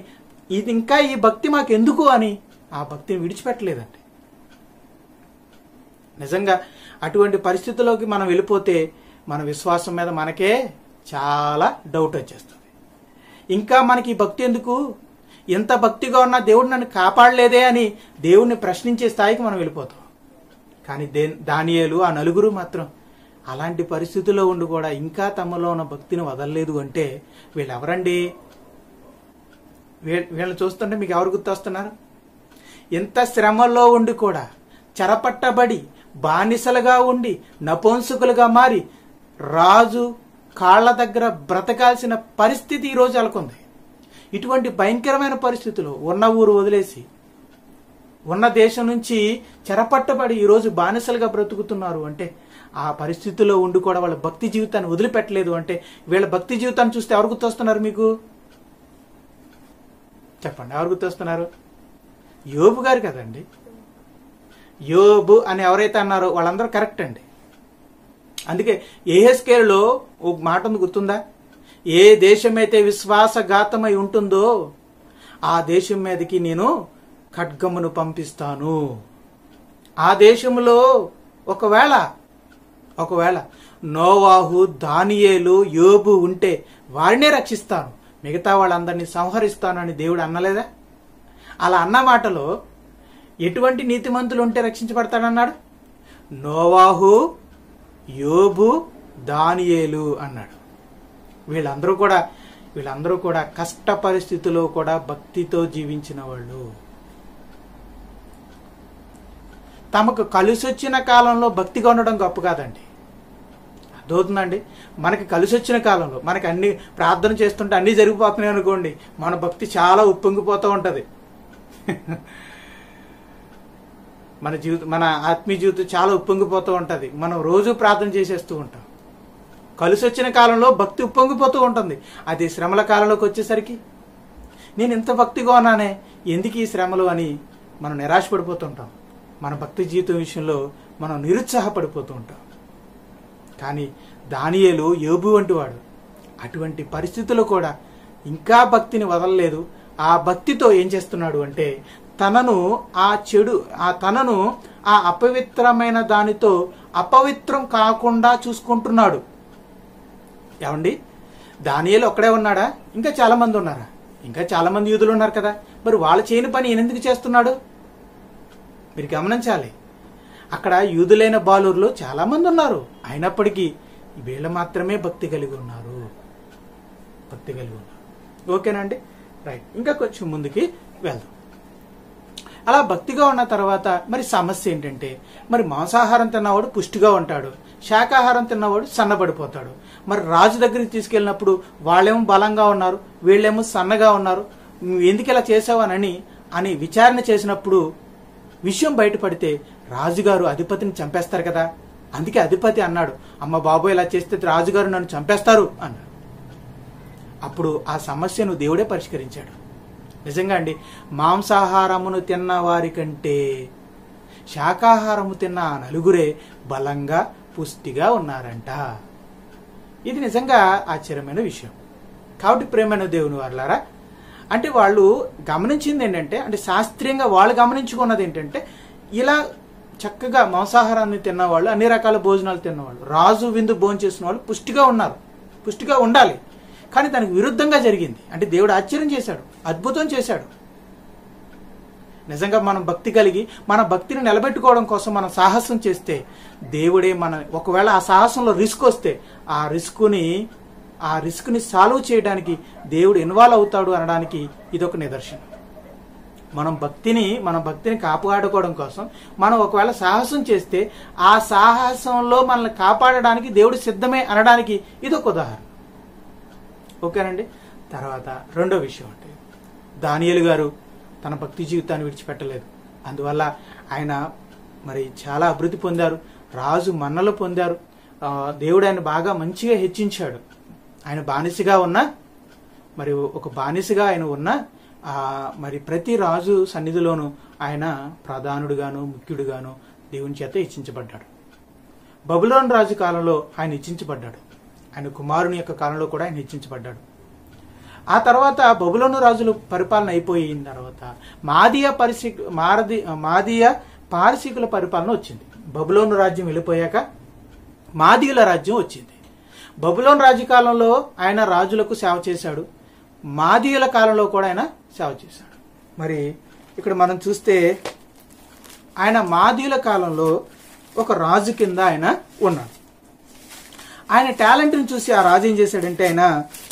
ఇది ఇంకా ఈ భక్తి మాకెందుకు అని ఆ భక్తిని విడిచిపెట్టలేదండి. నిజంగా అటువంటి పరిస్థితుల్లోకి మనం వెళ్ళిపోతే మన విశ్వాసం మీద మనకే చాలా డౌట్ వచ్చేస్తుంది. ఇంకా మనకి ఈ భక్తి ఎందుకు? ఎంత భక్తిగా ఉన్నా దేవుడు నన్ను కాపాడలేదే అని దేవుణ్ణి ప్రశ్నించే స్థాయికి మనం వెళ్ళిపోతాం. కానీ దానియేలు ఆ నలుగురు మాత్రం అలాంటి పరిస్థితుల్లో ఉండి కూడా ఇంకా తమలో ఉన్న భక్తిని వదలలేదు అంటే వీళ్ళెవరండి? వీళ్ళని చూస్తుంటే మీకు ఎవరు గుర్తొస్తున్నారు? ఎంత శ్రమల్లో ఉండి కూడా చెరపట్టబడి బానిసలుగా ఉండి నపుంసకులుగా మారి రాజు కాళ్ల దగ్గర బ్రతకాల్సిన పరిస్థితి ఈరోజు అలకొంది. ఇటువంటి భయంకరమైన పరిస్థితులు ఉన్న ఊరు వదిలేసి ఉన్న దేశం నుంచి చెరపట్టబడి ఈరోజు బానిసలుగా బ్రతుకుతున్నారు అంటే, ఆ పరిస్థితుల్లో ఉండి కూడా వాళ్ళ భక్తి జీవితాన్ని వదిలిపెట్టలేదు అంటే, వీళ్ళ భక్తి జీవితాన్ని చూస్తే ఎవరు గుర్తొస్తున్నారు మీకు? చెప్పండి, ఎవరు గుర్తొస్తున్నారు? యోబు గారు కదండి. యోబు అని ఎవరైతే అన్నారో వాళ్ళందరూ కరెక్ట్ అండి. అందుకే యెహెజ్కేలులో ఒక మాట ఉంది, గుర్తుందా? ఏ దేశమైతే విశ్వాసఘాతమై ఉంటుందో ఆ దేశం మీదకి నేను ఖడ్గమును పంపిస్తాను. ఆ దేశంలో ఒకవేళ నోవాహు, దానియేలు, యోబు ఉంటే వారినే రక్షిస్తాను, మిగతా వాళ్ళందరినీ సంహరిస్తాను అని దేవుడు అన్నలేదా? అలా అన్న మాటలో ఎటువంటి నీతిమంతులు ఉంటే రక్షించబడతాడన్నాడు? నోవాహు, యోబు, దానియేలు అన్నాడు. వీళ్ళందరూ కూడా కష్ట పరిస్థితుల్లో కూడా భక్తితో జీవించిన వాళ్ళు. తమకు కలిసొచ్చిన కాలంలో భక్తిగా ఉండడం గొప్ప కాదండి. అర్థమవుతుందండి? మనకి కలిసొచ్చిన కాలంలో మనకి అన్ని ప్రార్థన చేస్తుంటే అన్నీ జరిగిపోతున్నాయి అనుకోండి, మన భక్తి చాలా ఉప్పొంగిపోతూ ఉంటుంది. మన ఆత్మీయ జీవితం చాలా ఉప్పొంగిపోతూ ఉంటుంది. మనం రోజు ప్రార్థన చేసేస్తూ ఉంటాం. కలిసొచ్చిన కాలంలో భక్తి ఉప్పొంగిపోతూ ఉంటుంది. అది శ్రమల కాలంలోకి వచ్చేసరికి నేను ఇంత భక్తిగా ఉన్నానే, ఎందుకు ఈ శ్రమలు అని మనం నిరాశపడిపోతుంటాం. మన భక్తి జీవితం విషయంలో మనం నిరుత్సాహపడిపోతూ ఉంటాం. కానీ దానియేలు, యోబు వంటి వాడు అటువంటి పరిస్థితుల్లో కూడా ఇంకా భక్తిని వదలలేదు. ఆ భక్తితో ఏం చేస్తున్నాడు అంటే తనను ఆ అపవిత్రమైన దానితో అపవిత్రం కాకుండా చూసుకుంటున్నాడు. ఏమండి, దానియేలు ఒక్కడే ఉన్నాడా? ఇంకా చాలా మంది ఉన్నారా? ఇంకా చాలా మంది యూదులు ఉన్నారు కదా. మరి వాళ్ళు చేయని పని ఈయన ఎందుకు చేస్తున్నాడు? మీరు గమనించాలి. అక్కడ యూదులైన బాలురులో చాలా మంది ఉన్నారు. అయినప్పటికీ వీళ్ళు మాత్రమే భక్తి కలిగి ఉన్నారు. ఓకేనండి, రైట్. ఇంకా కొంచెం ముందుకి వెళ్దాం. అలా భక్తిగా ఉన్న తర్వాత మరి సమస్య ఏంటంటే, మరి మాంసాహారం తిన్నవాడు పుష్టిగా ఉంటాడు, శాకాహారం తిన్నవాడు సన్నబడిపోతాడు. మరి రాజు దగ్గరికి తీసుకెళ్ళినప్పుడు వాళ్ళేమో బలంగా ఉన్నారు, వీళ్ళేమో సన్నగా ఉన్నారు. ఎందుకు ఇలా చేసావని విచారణ చేసినప్పుడు విషయం బయటపడితే రాజుగారు అధిపతిని చంపేస్తారు కదా. అందుకే అధిపతి అన్నాడు, అమ్మ బాబు ఇలా చేస్తే రాజుగారు నన్ను చంపేస్తారు అన్నాడు. అప్పుడు ఆ సమస్యను దేవుడే పరిష్కరించాడు. నిజంగా అండి, మాంసాహారమును తిన్న వారి కంటే శాకాహారము తిన్న నలుగురే బలంగా పుష్టిగా ఉన్నారంట. ఇది నిజంగా ఆశ్చర్యమైన విషయం. కాబట్టి ప్రేమైన దేవుని వారలారా, అంటే వాళ్ళు గమనించింది ఏంటంటే, అంటే శాస్త్రీయంగా వాళ్ళు గమనించుకున్నది ఏంటంటే, ఇలా చక్కగా మాంసాహారాన్ని తిన్నవాళ్ళు, అన్ని రకాల భోజనాలు తిన్నవాళ్ళు, రాజు విందు భోజనం చేసిన వాళ్ళు పుష్టిగా ఉన్నారు, పుష్టిగా ఉండాలి. కానీ దానికి విరుద్ధంగా జరిగింది. అంటే దేవుడు ఆశ్చర్యం చేశాడు, అద్భుతం చేశాడు. నిజంగా మనం భక్తి కలిగి మన భక్తిని నిలబెట్టుకోవడం కోసం మనం సాహసం చేస్తే దేవుడే ఒకవేళ ఆ సాహసంలో రిస్క్ వస్తే ఆ రిస్క్ని సాల్వ్ చేయడానికి దేవుడు ఇన్వాల్వ్ అవుతాడు అనడానికి ఇదొక నిదర్శనం. మన భక్తిని కాపాడుకోవడం కోసం మనం ఒకవేళ సాహసం చేస్తే ఆ సాహసంలో మనల్ని కాపాడడానికి దేవుడు సిద్ధమే అనడానికి ఇదొక ఉదాహరణ. ఓకేనండి. తర్వాత రెండో విషయం అంటే, దానియేలు గారు తన భక్తి జీవితాన్ని విడిచిపెట్టలేదు. అందువల్ల ఆయన మరి చాలా అభివృద్ధి పొందారు, రాజు మన్నలు పొందారు. దేవుడు ఆయన బాగా మంచిగా హెచ్చించాడు. ఆయన బానిసగా ఉన్నా, మరి ఒక బానిసగా ఆయన ఉన్నా, మరి ప్రతి రాజు సన్నిధిలోనూ ఆయన ప్రధానుడుగాను ముఖ్యుడుగాను దేవుని చేత హెచ్చించబడ్డాడు. బబులోను రాజు కాలంలో ఆయన హెచ్చించబడ్డాడు. ఆయన కుమారుని యొక్క కాలంలో కూడా ఆయన హెచ్చించబడ్డాడు. ఆ తర్వాత బబులోను రాజులు పరిపాలన అయిపోయిన తర్వాత మాదీయ పారసీకుల పరిపాలన వచ్చింది. బబులోను రాజ్యం వెళ్ళిపోయాక మాదీయుల రాజ్యం వచ్చింది. బబులోను రాజ్యకాలంలో ఆయన రాజులకు సేవ చేశాడు, మాదీయుల కాలంలో కూడా ఆయన సేవ చేశాడు. మరి ఇక్కడ మనం చూస్తే ఆయన మాదీయుల కాలంలో ఒక రాజు కింద ఆయన ఉన్నాడు. ఆయన టాలెంట్ని చూసి ఆ రాజు ఏం చేశాడంటే, ఆయన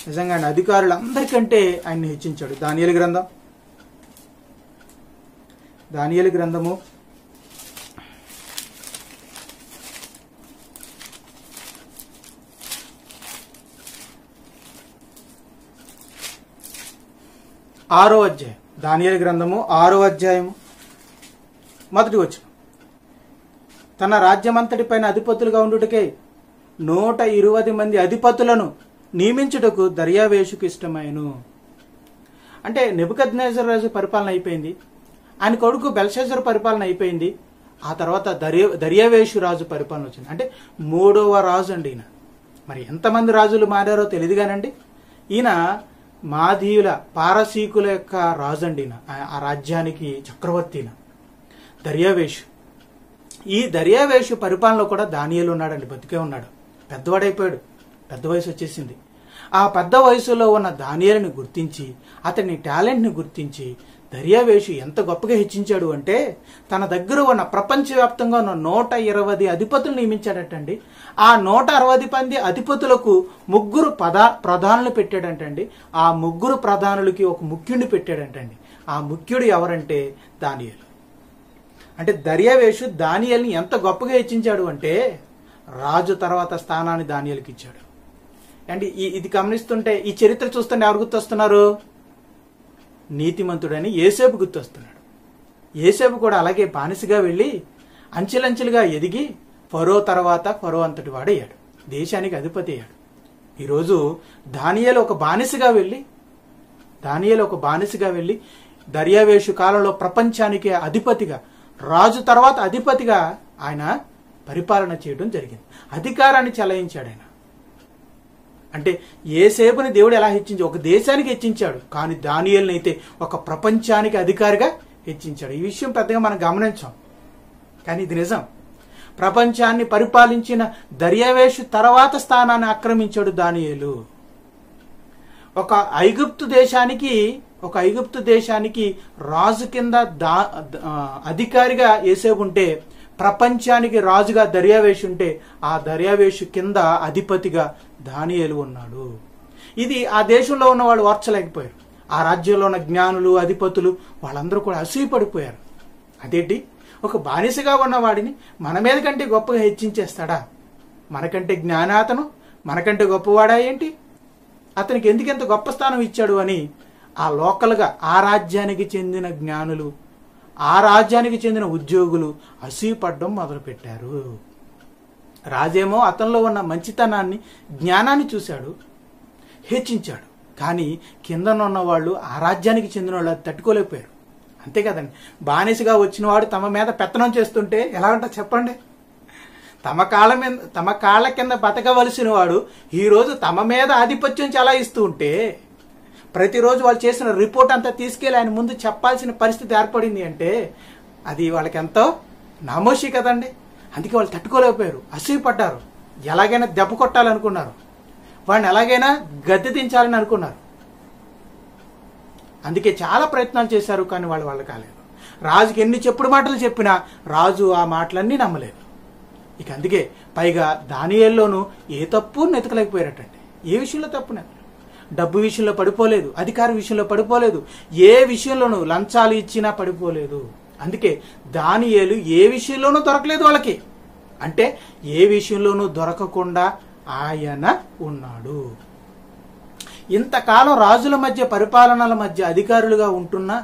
నిజంగా అధికారులందరికంటే ఆయన్ని హెచ్చించాడు. దానియేలు గ్రంథము 6వ అధ్యాయం, దానియేలు గ్రంథము 6వ అధ్యాయము 1వ వచనం. తన రాజ్యమంతటిపైన అధిపతులుగా ఉండుటకే 120 మంది అధిపతులను నియమించుటకు దర్యావేషుకు ఇష్టమైను. అంటే నెబుకద్నెజర్ రాజు పరిపాలన అయిపోయింది, ఆయన కొడుకు బెల్షెజర్ పరిపాలన అయిపోయింది. ఆ తర్వాత దర్యావేషు రాజు పరిపాలన వచ్చింది. అంటే 3వ రాజు అండి ఈయన. మరి ఎంతమంది రాజులు మారారో తెలియదు కానండి, ఈయన మాదీయుల పారసీకుల యొక్క రాజు అండి. ఈయన ఆ రాజ్యానికి చక్రవర్తి దర్యావేషు. ఈ దర్యావేషు పరిపాలనలో కూడా దానియేలు ఉన్నాడండి, బతికే ఉన్నాడు. పెద్దవాడైపోయాడు, పెద్ద వయసు వచ్చేసింది. ఆ పెద్ద వయసులో ఉన్న దానియేలుని గుర్తించి, అతని టాలెంట్ని గుర్తించి దర్యావేషు ఎంత గొప్పగా హెచ్చించాడు అంటే, తన దగ్గర ఉన్న ప్రపంచవ్యాప్తంగా ఉన్న 120 అధిపతులు నియమించాడటండి. ఆ 160 మంది అధిపతులకు 3 ప్రధానులు పెట్టాడంటండి. ఆ 3 ప్రధానులకి ఒక ముఖ్యుడిని పెట్టాడంటండి. ఆ ముఖ్యుడు ఎవరంటే దానియేలు. అంటే దర్యావేషు దానియేలుని ఎంత గొప్పగా హెచ్చించాడు అంటే, రాజు తర్వాత స్థానాన్ని దానియేలుకి ఇచ్చాడు. అంటే ఇది గమనిస్తుంటే, ఈ చరిత్ర చూస్తుంటే ఎవరు గుర్తొస్తున్నారు? నీతిమంతుడని యేసేపు గుర్తొస్తున్నాడు. యేసేపు కూడా అలాగే బానిసగా వెళ్ళి అంచెలంచెలుగా ఎదిగి ఫరో తర్వాత ఫరో అంతటి వాడయ్యాడు, దేశానికి అధిపతి అయ్యాడు. ఈరోజు దానియేలు ఒక బానిసగా వెళ్ళి దర్యావేషు కాలంలో ప్రపంచానికి అధిపతిగా రాజు తర్వాత అధిపతిగా ఆయన పరిపాలన చేయడం జరిగింది. అధికారాన్ని చెలాయించాడు ఆయన. అంటే యోసేపుని దేవుడు ఎలా హెచ్చించాడు? ఒక దేశానికి హెచ్చించాడు, కానీ దానియేలుని అయితే ఒక ప్రపంచానికి అధికారిగా హెచ్చించాడు. ఈ విషయం పెద్దగా మనం గమనించాం, కానీ ఇది నిజం. ప్రపంచాన్ని పరిపాలించిన దర్యావేషు తర్వాత స్థానాన్ని ఆక్రమించాడు దానియేలు. ఒక ఐగుప్తు దేశానికి రాజు కింద అధికారిగా యోసేపు ఉంటే, ప్రపంచానికి రాజుగా దర్యావేషు ఉంటే, ఆ దర్యావేషు కింద అధిపతిగా దానియేలు ఉన్నాడు. ఇది ఆ దేశంలో ఉన్న వాళ్ళు ఓర్చలేకపోయారు. ఆ రాజ్యంలో ఉన్న జ్ఞానులు, అధిపతులు వాళ్ళందరూ కూడా అసూయపడిపోయారు. అదేంటి, ఒక బానిసగా ఉన్నవాడిని మన మీద కంటే గొప్పగా హెచ్చించేస్తాడా? మనకంటే జ్ఞానాతను మనకంటే గొప్పవాడా ఏంటి? అతనికి ఎందుకెంత గొప్ప స్థానం ఇచ్చాడు అని ఆ లోకల్గా ఆ రాజ్యానికి చెందిన జ్ఞానులు, ఆ రాజ్యానికి చెందిన ఉద్యోగులు అసూయపడడం మొదలుపెట్టారు. రాజేమో అతనిలో ఉన్న మంచితనాన్ని, జ్ఞానాన్ని చూశాడు, హెచ్చించాడు. కానీ కిందనున్న వాళ్ళు, ఆ రాజ్యానికి చెందిన వాళ్ళు అది తట్టుకోలేకపోయారు. అంతే కదండి, బానిసగా వచ్చినవాడు తమ మీద పెత్తనం చేస్తుంటే ఎలా ఉంటా చెప్పండి? తమ కాళ్ళ కింద బతకవలసిన వాడు ఈరోజు తమ మీద ఆధిపత్యం చెలాయిస్తూ ఉంటే, ప్రతిరోజు వాళ్ళు చేసిన రిపోర్ట్ అంతా తీసుకెళ్ళి ఆయన ముందు చెప్పాల్సిన పరిస్థితి ఏర్పడింది అంటే అది వాళ్ళకి ఎంతో నామోషి కదండి. అందుకే వాళ్ళు తట్టుకోలేకపోయారు, అసూయపడ్డారు. ఎలాగైనా దెబ్బ కొట్టాలనుకున్నారు, వాడిని ఎలాగైనా గద్దె దించాలని అనుకున్నారు. అందుకే చాలా ప్రయత్నాలు చేశారు, కానీ వాళ్ళు కాలేదు. రాజుకి ఎన్ని చెప్పుడు మాటలు చెప్పినా రాజు ఆ మాటలన్నీ నమ్మలేదు. ఇక అందుకే పైగా దానియేలులోనూ ఏ తప్పు నెతకలేకపోయారటండి. ఏ విషయంలో తప్పు నెతకలేదు. డబ్బు విషయంలో పడిపోలేదు, అధికార విషయంలో పడిపోలేదు, ఏ విషయంలోనూ లంచాలు ఇచ్చినా పడిపోలేదు. అందుకే దానియేలు ఏ విషయంలోనూ దొరకలేదు వాళ్ళకి. అంటే ఏ విషయంలోనూ దొరకకుండా ఆయన ఉన్నాడు. ఇంతకాలం రాజుల మధ్య, పరిపాలనల మధ్య అధికారులుగా ఉంటున్నా,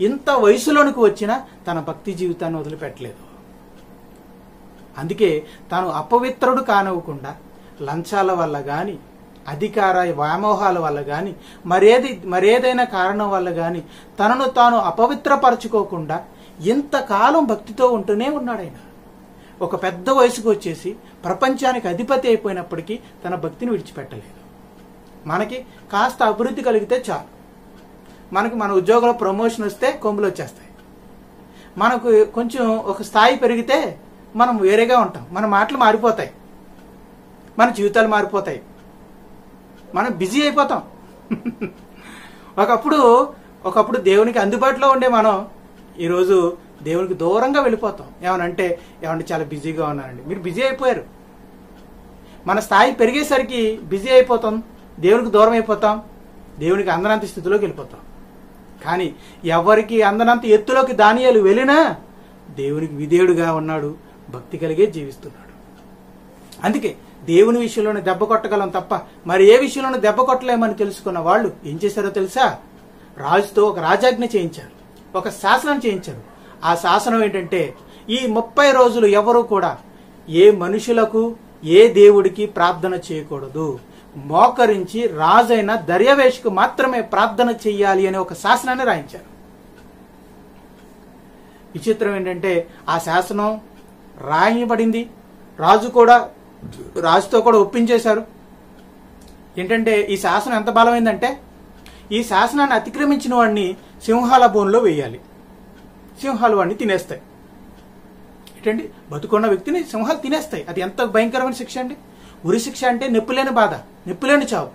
ఇంత వయసులోనికి వచ్చినా తన భక్తి జీవితాన్ని వదిలిపెట్టలేదు. అందుకే తాను అపవిత్రుడు కానివ్వకుండా లంచాల వల్ల కానీ, అధికార వ్యామోహాల వల్ల కానీ, మరేదైనా కారణం వల్ల కానీ తనను తాను అపవిత్రపరచుకోకుండా ఇంతకాలం భక్తితో ఉంటూనే ఉన్నాడు ఆయన. ఒక పెద్ద వయసుకు వచ్చేసి ప్రపంచానికి అధిపతి అయిపోయినప్పటికీ తన భక్తిని విడిచిపెట్టలేదు. మనకి కాస్త అభివృద్ధి కలిగితే చాలు, మనకి మన ఉద్యోగంలో ప్రమోషన్ వస్తే కొమ్ములు వచ్చేస్తాయి, మనకు కొంచెం ఒక స్థాయి పెరిగితే మనం వేరేగా ఉంటాం, మన మాటలు మారిపోతాయి, మన జీవితాలు మారిపోతాయి, మనం బిజీ అయిపోతాం. ఒకప్పుడు దేవునికి అందుబాటులో ఉండే మనం ఈరోజు దేవునికి దూరంగా వెళ్ళిపోతాం. ఏమనంటే చాలా బిజీగా ఉన్నానండి. మీరు బిజీ అయిపోయారు. మన స్థాయి పెరిగేసరికి బిజీ అయిపోతాం, దేవునికి దూరం అయిపోతాం, దేవునికి అందనంత స్థితిలోకి వెళ్ళిపోతాం. కానీ ఎవరికి అందనంత ఎత్తులోకి దానియేలు వెళ్ళినా దేవునికి విధేయుడుగా ఉన్నాడు, భక్తి కలిగే జీవిస్తున్నాడు. అందుకే దేవుని విషయంలోనే దెబ్బ కొట్టగలం తప్ప మరి ఏ విషయంలోనే దెబ్బ కొట్టలేమని తెలుసుకున్న వాళ్ళు ఏం చేశారో తెలుసా? రాజుతో ఒక రాజాజ్ఞ చేయించారు, ఒక శాసనం చేయించారు. ఆ శాసనం ఏంటంటే, ఈ 30 రోజులు ఎవరు కూడా ఏ మనుషులకు, ఏ దేవుడికి ప్రార్థన చేయకూడదు, మోకరించి రాజైన దర్యావేషుకు మాత్రమే ప్రార్థన చెయ్యాలి అనే ఒక శాసనాన్ని రాయించారు. విచిత్రం ఏంటంటే ఆ శాసనం రాయబడింది, రాజుతో కూడా ఒప్పించేశారు. ఏంటంటే ఈ శాసనం ఎంత బలమైందంటే, ఈ శాసనాన్ని అతిక్రమించిన వాడిని సింహాల బోన్లో వేయాలి, సింహాలు వాడిని తినేస్తాయి. ఏంటండి, బతుకున్న వ్యక్తిని సింహాలు తినేస్తాయి. అది ఎంత భయంకరమైన శిక్ష అండి. ఉరి శిక్ష అంటే నొప్పిలేని బాధ, నొప్పిలేని చావు.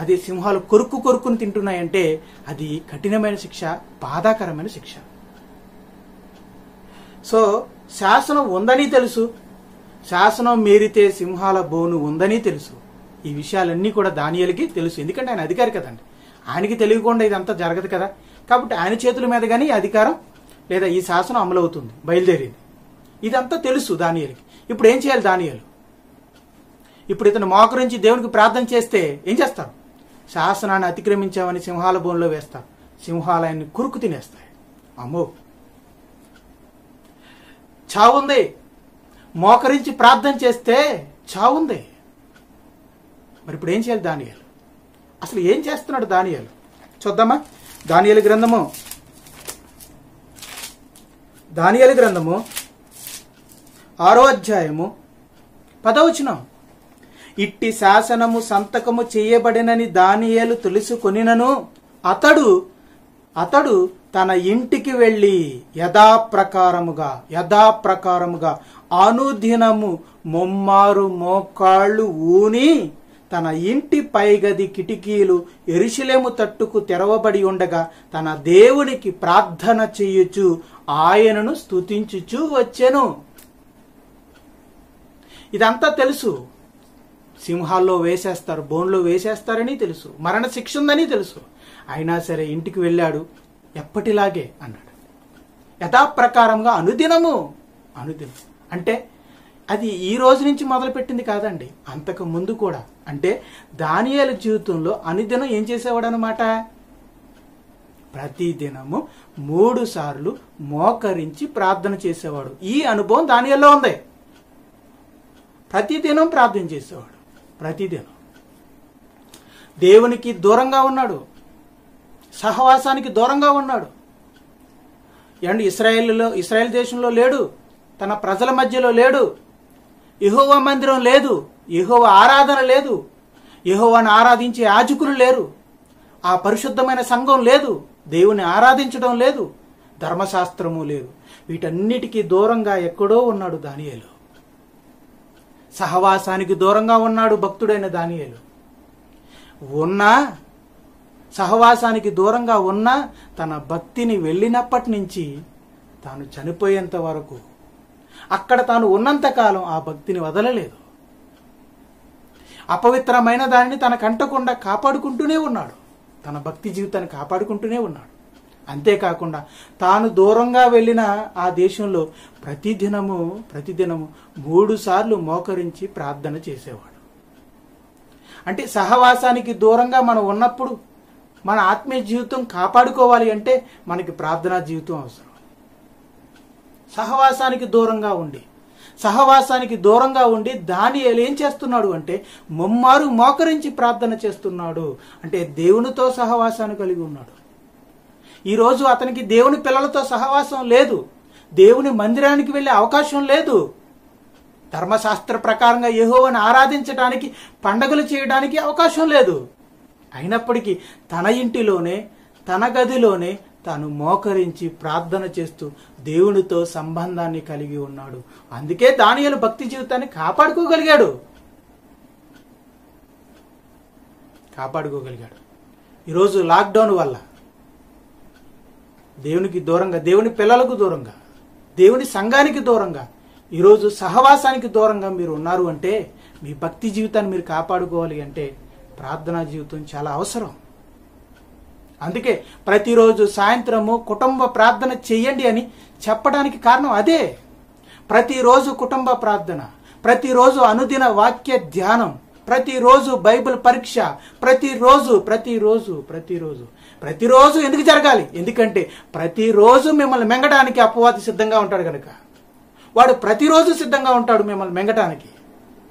అది సింహాలు కొరుక్కుని తింటున్నాయంటే అది కఠినమైన శిక్ష, బాధాకరమైన శిక్ష. సో శాసనం ఉందని తెలుసు, శాసనం మీరితే సింహాల బోను ఉందని తెలుసు. ఈ విషయాలన్నీ కూడా దానియేలుకి తెలుసు. ఎందుకంటే ఆయన అధికారి కదండి. ఆయనకి తెలియకుండా ఇదంతా జరగదు కదా. కాబట్టి ఆయన చేతుల మీద కానీ అధికారం లేదా ఈ శాసనం అమలవుతుంది, బయలుదేరింది. ఇదంతా తెలుసు దానియేలుకి. ఇప్పుడు ఏం చేయాలి దానియేలు? ఇప్పుడు ఇతను మోకరించి దేవునికి ప్రార్థన చేస్తే ఏం చేస్తారు? శాసనాన్ని అతిక్రమించామని సింహాల బోన్లో వేస్తారు. సింహాలు ఆయన్ని కురుకు తినేస్తాయి. అమ్మో, చావుంది. మోకరించి ప్రార్థన చేస్తే చావుంది. మరి ఇప్పుడు ఏం చేయాలి దానియేలు? అసలు ఏం చేస్తున్నాడు దానియేలు? చూద్దామా? దానియేలు గ్రంథము దానియేలు గ్రంథము 6వ అధ్యాయము 10వ వచనం. ఇట్టి శాసనము సంతకము చేయబడినని దానియేలు తెలుసుకొనినను అతడు తన ఇంటికి వెళ్ళి యథాప్రకారముగా అనుదినము ముమ్మారు మోకాళ్ళు ఊని తన ఇంటి పైగది కిటికీలు యెరూషలేము తట్టుకు తెరవబడి ఉండగా తన దేవునికి ప్రార్థన చేయుచు ఆయనను స్తుతించుచు వచ్చెను. ఇదంతా తెలుసు. సింహాల్లో వేసేస్తారు, బోన్లో వేసేస్తారని తెలుసు, మరణ శిక్ష ఉందని తెలుసు. అయినా సరే ఇంటికి వెళ్ళాడు, ఎప్పటిలాగే అన్నాడు. యథాప్రకారంగా అనుదినం అంటే అది ఈ రోజు నుంచి మొదలుపెట్టింది కాదండి, అంతకు ముందు కూడా. అంటే దానియేలు జీవితంలో అనుదినం ఏం చేసేవాడు అనమాట? ప్రతిదినము 3 సార్లు మోకరించి ప్రార్థన చేసేవాడు. ఈ అనుభవం దానియేలులో ఉంది. ప్రతిదినం ప్రార్థన చేసేవాడు. ప్రతిదినం దేవునికి దూరంగా ఉన్నాడు, సహవాసానికి దూరంగా ఉన్నాడు. ఏమండి, ఇశ్రాయేల్ దేశంలో లేడు, తన ప్రజల మధ్యలో లేడు, యెహోవా మందిరం లేదు, యెహోవా ఆరాధన లేదు, యెహోవాను ఆరాధించే యాజకులు లేరు, ఆ పరిశుద్ధమైన సంఘం లేదు, దేవుని ఆరాధించడం లేదు, ధర్మశాస్త్రము లేదు. వీటన్నిటికీ దూరంగా ఎక్కడో ఉన్నాడు దానియేలు. సహవాసానికి దూరంగా ఉన్నాడు భక్తుడైన దానియేలు. సహవాసానికి దూరంగా ఉన్నా తన భక్తిని వెళ్ళినప్పటి నుంచి తాను చనిపోయేంత వరకు, అక్కడ తాను ఉన్నంతకాలం ఆ భక్తిని వదలలేదు. అపవిత్రమైన దానిని తనకంటకుండా కాపాడుకుంటూనే ఉన్నాడు. తన భక్తి జీవితాన్ని కాపాడుకుంటూనే ఉన్నాడు. అంతేకాకుండా తాను దూరంగా వెళ్ళిన ఆ దేశంలో ప్రతిదినము 3 సార్లు మోకరించి ప్రార్థన చేసేవాడు. అంటే సహవాసానికి దూరంగా మనం ఉన్నప్పుడు మన ఆత్మీయ జీవితం కాపాడుకోవాలి అంటే మనకి ప్రార్థనా జీవితం అవసరం. సహవాసానికి దూరంగా ఉండి దానియేలు ఏం చేస్తున్నాడు అంటే ముమ్మారు మోకరించి ప్రార్థన చేస్తున్నాడు. అంటే దేవునితో సహవాసాన్ని కలిగి ఉన్నాడు. ఈరోజు అతనికి దేవుని పిల్లలతో సహవాసం లేదు, దేవుని మందిరానికి వెళ్ళే అవకాశం లేదు, ధర్మశాస్త్ర ప్రకారంగా యెహోవాను ఆరాధించడానికి, పండగలు చేయడానికి అవకాశం లేదు. అయినప్పటికీ తన ఇంటిలోనే, తన గదిలోనే తాను మోకరించి ప్రార్థన చేస్తూ దేవునితో సంబంధాన్ని కలిగి ఉన్నాడు. అందుకే దానియేలు భక్తి జీవితాన్ని కాపాడుకోగలిగాడు. ఈరోజు లాక్డౌన్ వల్ల దేవునికి దూరంగా, దేవుని పిల్లలకు దూరంగా, దేవుని సంఘానికి దూరంగా, ఈరోజు సహవాసానికి దూరంగా మీరు ఉన్నారు అంటే మీ భక్తి జీవితాన్ని మీరు కాపాడుకోవాలి అంటే ప్రార్థనా జీవితం చాలా అవసరం. అందుకే ప్రతిరోజు సాయంత్రము కుటుంబ ప్రార్థన చెయ్యండి అని చెప్పడానికి కారణం అదే. ప్రతిరోజు కుటుంబ ప్రార్థన, ప్రతిరోజు అనుదిన వాక్య ధ్యానం, ప్రతిరోజు బైబిల్ పరీక్ష, ప్రతిరోజు ఎందుకు జరగాలి? ఎందుకంటే ప్రతిరోజు మిమ్మల్ని మెంగడానికి అపవాది సిద్ధంగా ఉంటాడు కనుక. వాడు ప్రతిరోజు సిద్ధంగా ఉంటాడు మిమ్మల్ని మెంగటానికి.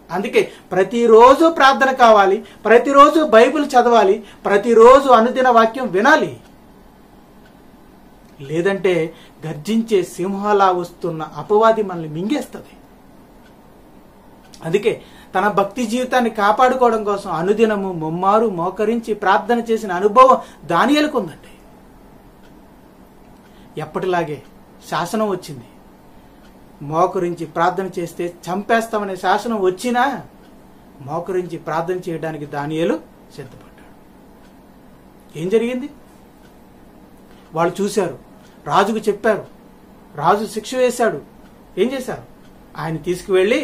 అందుకే ప్రతిరోజు ప్రార్థన కావాలి, ప్రతిరోజు బైబిల్ చదవాలి, ప్రతిరోజు అనుదిన వాక్యం వినాలి. లేదంటే గర్జించే సింహలా వస్తున్న అపవాది మనల్ని మింగేస్తుంది. అందుకే తన భక్తి జీవితాన్ని కాపాడుకోవడం కోసం అనుదినము ముమ్మారు మోకరించి ప్రార్థన చేసిన అనుభవం దానియేలుకు ఉందండి. ఎప్పటిలాగే శాసనం వచ్చింది, మోకరించి ప్రార్థన చేస్తే చంపేస్తామనే శాసనం వచ్చినా మోకరించి ప్రార్థన చేయడానికి దానియేలు సిద్ధపడ్డాడు. ఏం జరిగింది? వాళ్ళు చూశారు, రాజుకు చెప్పారు, రాజు శిక్ష వేశాడు. ఏం చేశారు? ఆయన తీసుకువెళ్ళి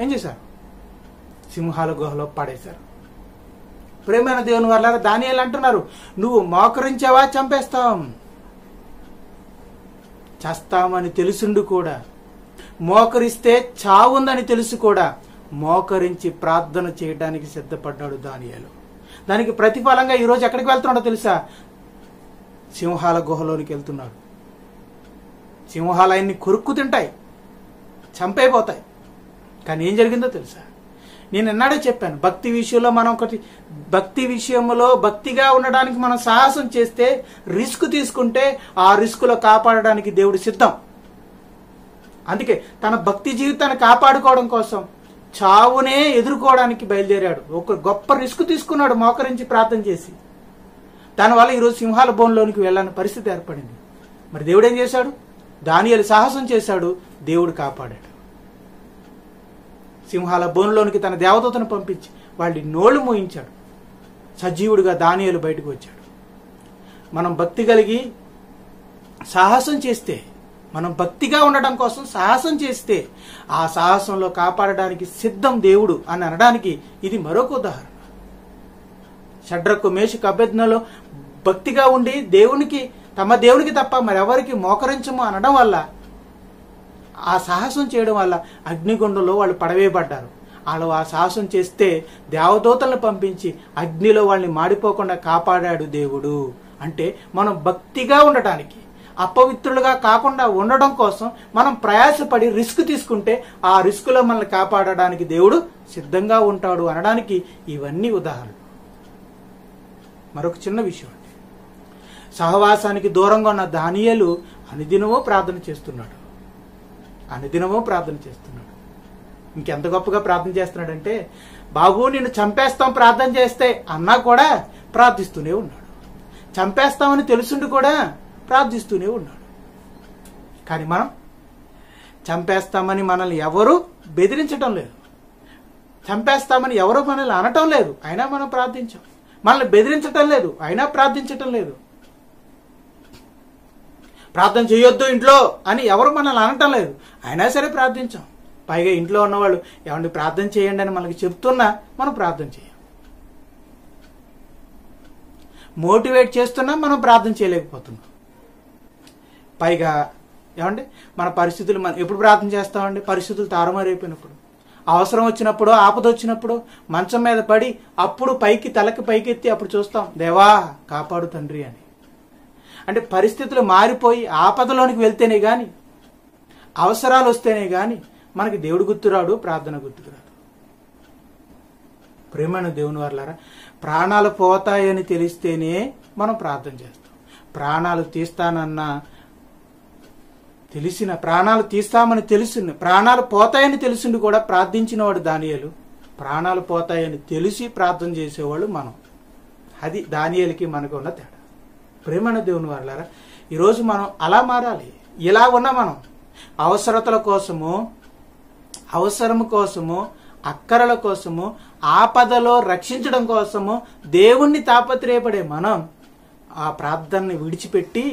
ఏం చేశారు? సింహాల గుహలో పడేశారు. ప్రేమైన దేవుని వాళ్ళ దానియేలు అంటున్నారు, నువ్వు మోకరించావా చేస్తామని తెలుసుండు కూడా, మోకరిస్తే చావుందని తెలుసు కూడా మోకరించి ప్రార్థన చేయడానికి సిద్ధపడ్డాడు దానియేలు. దానికి ప్రతిఫలంగా ఈరోజు ఎక్కడికి వెళ్తున్నాడో తెలుసా? సింహాల గుహలోనికి వెళ్తున్నాడు. సింహాలు ఆయన్ని కొరుక్కు తింటాయి, చంపైపోతాయి. కానీ ఏం జరిగిందో తెలుసా? నేను ఎన్నాడే చెప్పాను, భక్తి విషయంలో మనం భక్తి విషయంలో భక్తిగా ఉండడానికి మనం సాహసం చేస్తే, రిస్క్ తీసుకుంటే ఆ రిస్కులో కాపాడడానికి దేవుడు సిద్ధం. అందుకే తన భక్తి జీవితాన్ని కాపాడుకోవడం కోసం చావునే ఎదుర్కోవడానికి బయలుదేరాడు. ఒక గొప్ప రిస్క్ తీసుకున్నాడు మోకరించి ప్రార్థన చేసి. దానివల్ల ఈరోజు సింహాల బోన్లోనికి వెళ్ళని పరిస్థితి ఏర్పడింది. మరి దేవుడు ఏం చేశాడు? దానియేలు సాహసం చేశాడు, దేవుడు కాపాడాడు. సింహాల బోన్లోనికి తన దేవదూతను పంపించి వాళ్ళని నోళ్లు మోయించాడు. సజీవుడిగా దానియేలు బయటకు వచ్చాడు. మనం భక్తి కలిగి సాహసం చేస్తే, మనం భక్తిగా ఉండడం కోసం సాహసం చేస్తే, ఆ సాహసంలో కాపాడడానికి సిద్ధం దేవుడు అని అనడానికి ఇది మరొక ఉదాహరణ. షడ్రకు మేషకు అబేద్నెగోలో భక్తిగా ఉండి తమ దేవునికి తప్ప మరెవరికి మోకరించము అనడం వల్ల, ఆ సాహసం చేయడం వల్ల అగ్నిగుండంలో వాళ్ళు పడవేయబడ్డారు. వాళ్ళు ఆ సాహసం చేస్తే దేవదూతలను పంపించి అగ్నిలో వాళ్ళని మాడిపోకుండా కాపాడాడు దేవుడు. అంటే మనం భక్తిగా ఉండటానికి, అపవిత్రులుగా కాకుండా ఉండడం కోసం మనం ప్రయాసపడి రిస్క్ తీసుకుంటే ఆ రిస్కులో మనల్ని కాపాడడానికి దేవుడు సిద్ధంగా ఉంటాడు అనడానికి ఇవన్నీ ఉదాహరణలు. మరొక చిన్న విషయం అండి, సహవాసానికి దూరంగా ఉన్న దానియేలు అనుదినమో ప్రార్థన చేస్తున్నాడు. ఇంకెంత గొప్పగా ప్రార్థన చేస్తున్నాడంటే, బాబు నిన్ను చంపేస్తాం ప్రార్థన చేస్తే అన్నా కూడా ప్రార్థిస్తూనే ఉన్నాడు. చంపేస్తామని తెలుసుండి కూడా ప్రార్థిస్తూనే ఉన్నాడు. కానీ మనం చంపేస్తామని మనల్ని ఎవరు బెదిరించటం లేదు, చంపేస్తామని ఎవరు మనల్ని అనటం లేదు, అయినా మనం ప్రార్థించాం. మనల్ని బెదిరించటం లేదు, అయినా ప్రార్థించటం లేదు. ప్రార్థన చేయొద్దు ఇంట్లో అని ఎవరు మనల్ని అనటం లేదు, అయినా సరే ప్రార్థించాం. పైగా ఇంట్లో ఉన్నవాళ్ళు ఏమండి ప్రార్థన చేయండి అని మనకి చెప్తున్నా మనం ప్రార్థన చేయం. మోటివేట్ చేస్తున్నా మనం ప్రార్థన చేయలేకపోతున్నాం. పైగా ఏమండి మన పరిస్థితులు, మనం ఎప్పుడు ప్రార్థన చేస్తామండి? పరిస్థితులు తారుమారైపోయినప్పుడు, అవసరం వచ్చినప్పుడు, ఆపద వచ్చినప్పుడు, మంచం మీద పడి అప్పుడు తలకి పైకెత్తి అప్పుడు చూస్తాం, దేవా కాపాడు తండ్రి అని. అంటే పరిస్థితులు మారిపోయి ఆపదలోనికి వెళ్తేనే గాని, అవసరాలు వస్తేనే గాని మనకి దేవుడు గుర్తురాడు, ప్రార్థన గుర్తుకురాదు. ప్రేమైన దేవుని వారలారా, ప్రాణాలు పోతాయని తెలిస్తేనే మనం ప్రార్థన చేస్తాం. ప్రాణాలు తీస్తామని తెలిసింది, ప్రాణాలు పోతాయని తెలిసింది కూడా ప్రార్థించిన వాడు దానియేలు. ప్రాణాలు పోతాయని తెలిసి ప్రార్థన చేసేవాళ్ళు మనం. అది దానియేలుకి మనకు ఉన్న తేడా. ప్రేమైన దేవుని వారలారా, ఈరోజు మనం అలా మారాలి. ఇలా ఉన్న మనం అవసరతల కోసము, అవసరం కోసము, అక్కరల కోసము, ఆపదలో రక్షించడం కోసము దేవుణ్ణి తాపత్రయపడే మనం ఆ ప్రార్థనని విడిచిపెట్టి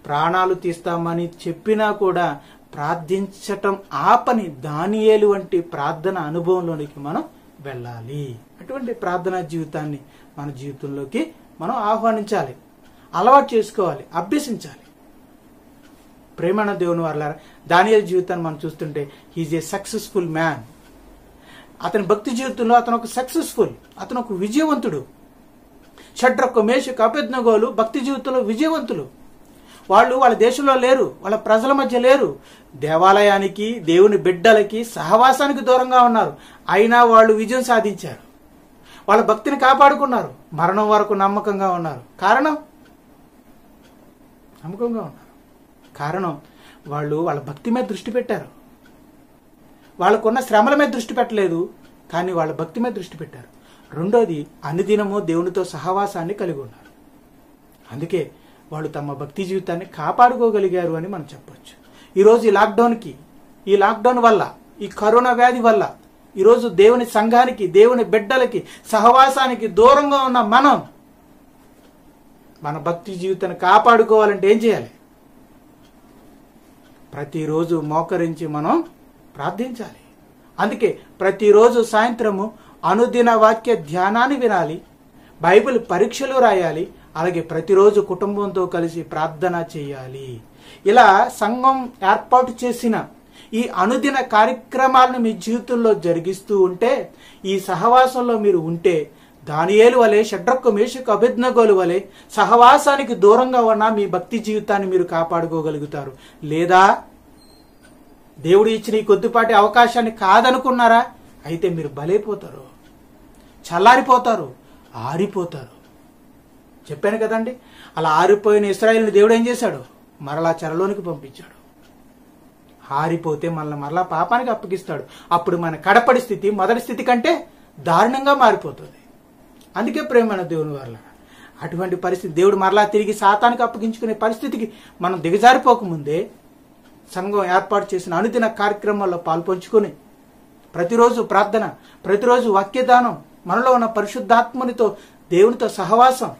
ప్రాణాలు తీస్తామని చెప్పినా కూడా ప్రార్థించటం ఆపని దానియేలు వంటి ప్రార్థన అనుభవంలోనికి మనం వెళ్ళాలి. అటువంటి ప్రార్థనా జీవితాన్ని మన జీవితంలోకి మనం ఆహ్వానించాలి, అలవాటు చేసుకోవాలి, అభ్యసించాలి. ప్రేమైన దేవుని వారలారా, దానియేలు జీవితాన్ని మనం చూస్తుంటే హీజ్ ఏ సక్సెస్ఫుల్ మ్యాన్. అతని భక్తి జీవితంలో అతను ఒక విజయవంతుడు. షడ్రకు మేషకు అబేద్నెగోలు భక్తి జీవితంలో విజయవంతులు. వాళ్ళు వాళ్ళ దేశంలో లేరు, వాళ్ళ ప్రజల మధ్య లేరు, దేవాలయానికి, దేవుని బిడ్డలకి, సహవాసానికి దూరంగా ఉన్నారు. అయినా వాళ్ళు విజయం సాధించారు. వాళ్ళ భక్తిని కాపాడుకున్నారు, మరణం వరకు నమ్మకంగా ఉన్నారు. కారణం వాళ్ళు వాళ్ళ భక్తి మీద దృష్టి పెట్టారు. వాళ్ళకున్న శ్రమల మీద దృష్టి పెట్టలేదు, కానీ వాళ్ళ భక్తి మీద దృష్టి పెట్టారు. రెండోది, అనుదినము దేవునితో సహవాసాన్ని కలిగి ఉన్నారు. అందుకే వాళ్ళు తమ భక్తి జీవితాన్ని కాపాడుకోగలిగారు అని మనం చెప్పొచ్చు. ఈరోజు ఈ లాక్డౌన్ వల్ల, ఈ కరోనా వ్యాధి వల్ల ఈరోజు దేవుని సంఘానికి, దేవుని బిడ్డలకి, సహవాసానికి దూరంగా ఉన్న మనం మన భక్తి జీవితాన్ని కాపాడుకోవాలంటే ఏం చేయాలి? ప్రతిరోజు మోకరించి మనం ప్రార్థించాలి. అందుకే ప్రతిరోజు సాయంత్రము అనుదిన వాక్య ధ్యానాన్ని వినాలి, బైబిల్ పరీక్షలు రాయాలి, అలాగే ప్రతిరోజు కుటుంబంతో కలిసి ప్రార్థన చేయాలి. ఇలా సంఘం ఏర్పాటు చేసిన ఈ అనుదిన కార్యక్రమాలను మీ జీవితంలో జరిగిస్తూ ఉంటే, ఈ సహవాసంలో మీరు ఉంటే, దానియేలు వలె, షడ్రకు మేషకు అబేద్నెగోలు వలె సహవాసానికి దూరంగా ఉన్న మీ భక్తి జీవితాన్ని మీరు కాపాడుకోగలుగుతారు. లేదా దేవుడు ఇచ్చిన ఈ కొద్దిపాటి అవకాశాన్ని కాదనుకున్నారా, అయితే మీరు బలైపోతారు, చల్లారిపోతారు, ఆరిపోతారు. చెప్పాను కదండి, అలా ఆరిపోయిన ఇశ్రాయేలుని దేవుడు ఏం చేశాడు? మరలా చెరలోనికి పంపించాడు. ఆరిపోతే మరలా పాపానికి అప్పగిస్తాడు. అప్పుడు మన కడపడి స్థితి మొదటి స్థితి కంటే దారుణంగా మారిపోతుంది. అందుకే ప్రేమైన దేవుని వల్ల అటువంటి పరిస్థితి దేవుడు మరలా తిరిగి సాతానికి అప్పగించుకునే పరిస్థితికి మనం దిగజారిపోకముందే సంఘం ఏర్పాటు చేసిన అనుదిన కార్యక్రమాల్లో పాల్పంచుకొని ప్రతిరోజు ప్రార్థన, ప్రతిరోజు వాక్యదానం, మనలో ఉన్న పరిశుద్ధాత్మనితో దేవునితో సహవాసం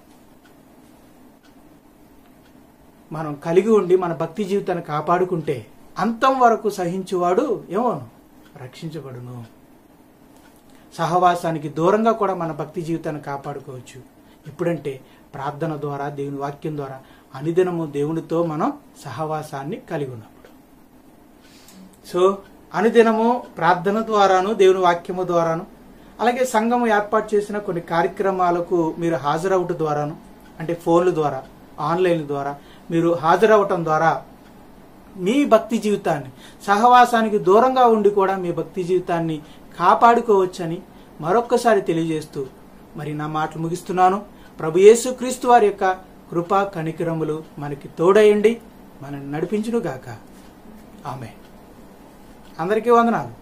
మనం కలిగి ఉండి మన భక్తి జీవితాన్ని కాపాడుకుంటే అంతం వరకు సహించువాడు ఏమోను రక్షించబడును. సహవాసానికి దూరంగా కూడా మన భక్తి జీవితాన్ని కాపాడుకోవచ్చు. ఎప్పుడంటే ప్రార్థన ద్వారా, దేవుని వాక్యం ద్వారా అనుదినము దేవునితో మనం సహవాసాన్ని కలిగి ఉన్నప్పుడు. సో అనుదినము ప్రార్థన ద్వారాను, దేవుని వాక్యము ద్వారాను, అలాగే సంఘము ఏర్పాటు చేసిన కొన్ని కార్యక్రమాలకు మీరు హాజరవటం ద్వారాను, అంటే ఫోన్ల ద్వారా, ఆన్లైన్ ద్వారా మీరు హాజరవటం ద్వారా మీ భక్తి జీవితాన్ని, సహవాసానికి దూరంగా ఉండి కూడా మీ భక్తి జీవితాన్ని కాపాడుకోవచ్చని మరొక్కసారి తెలియజేస్తూ మరి నా మాటలు ముగిస్తున్నాను. ప్రభు యేసుక్రీస్తు వారి యొక్క కృపా కనికరములు మనకి తోడయండి, మనల్ని నడిపించును గాక. ఆమేన్. అందరికీ వందనాలు.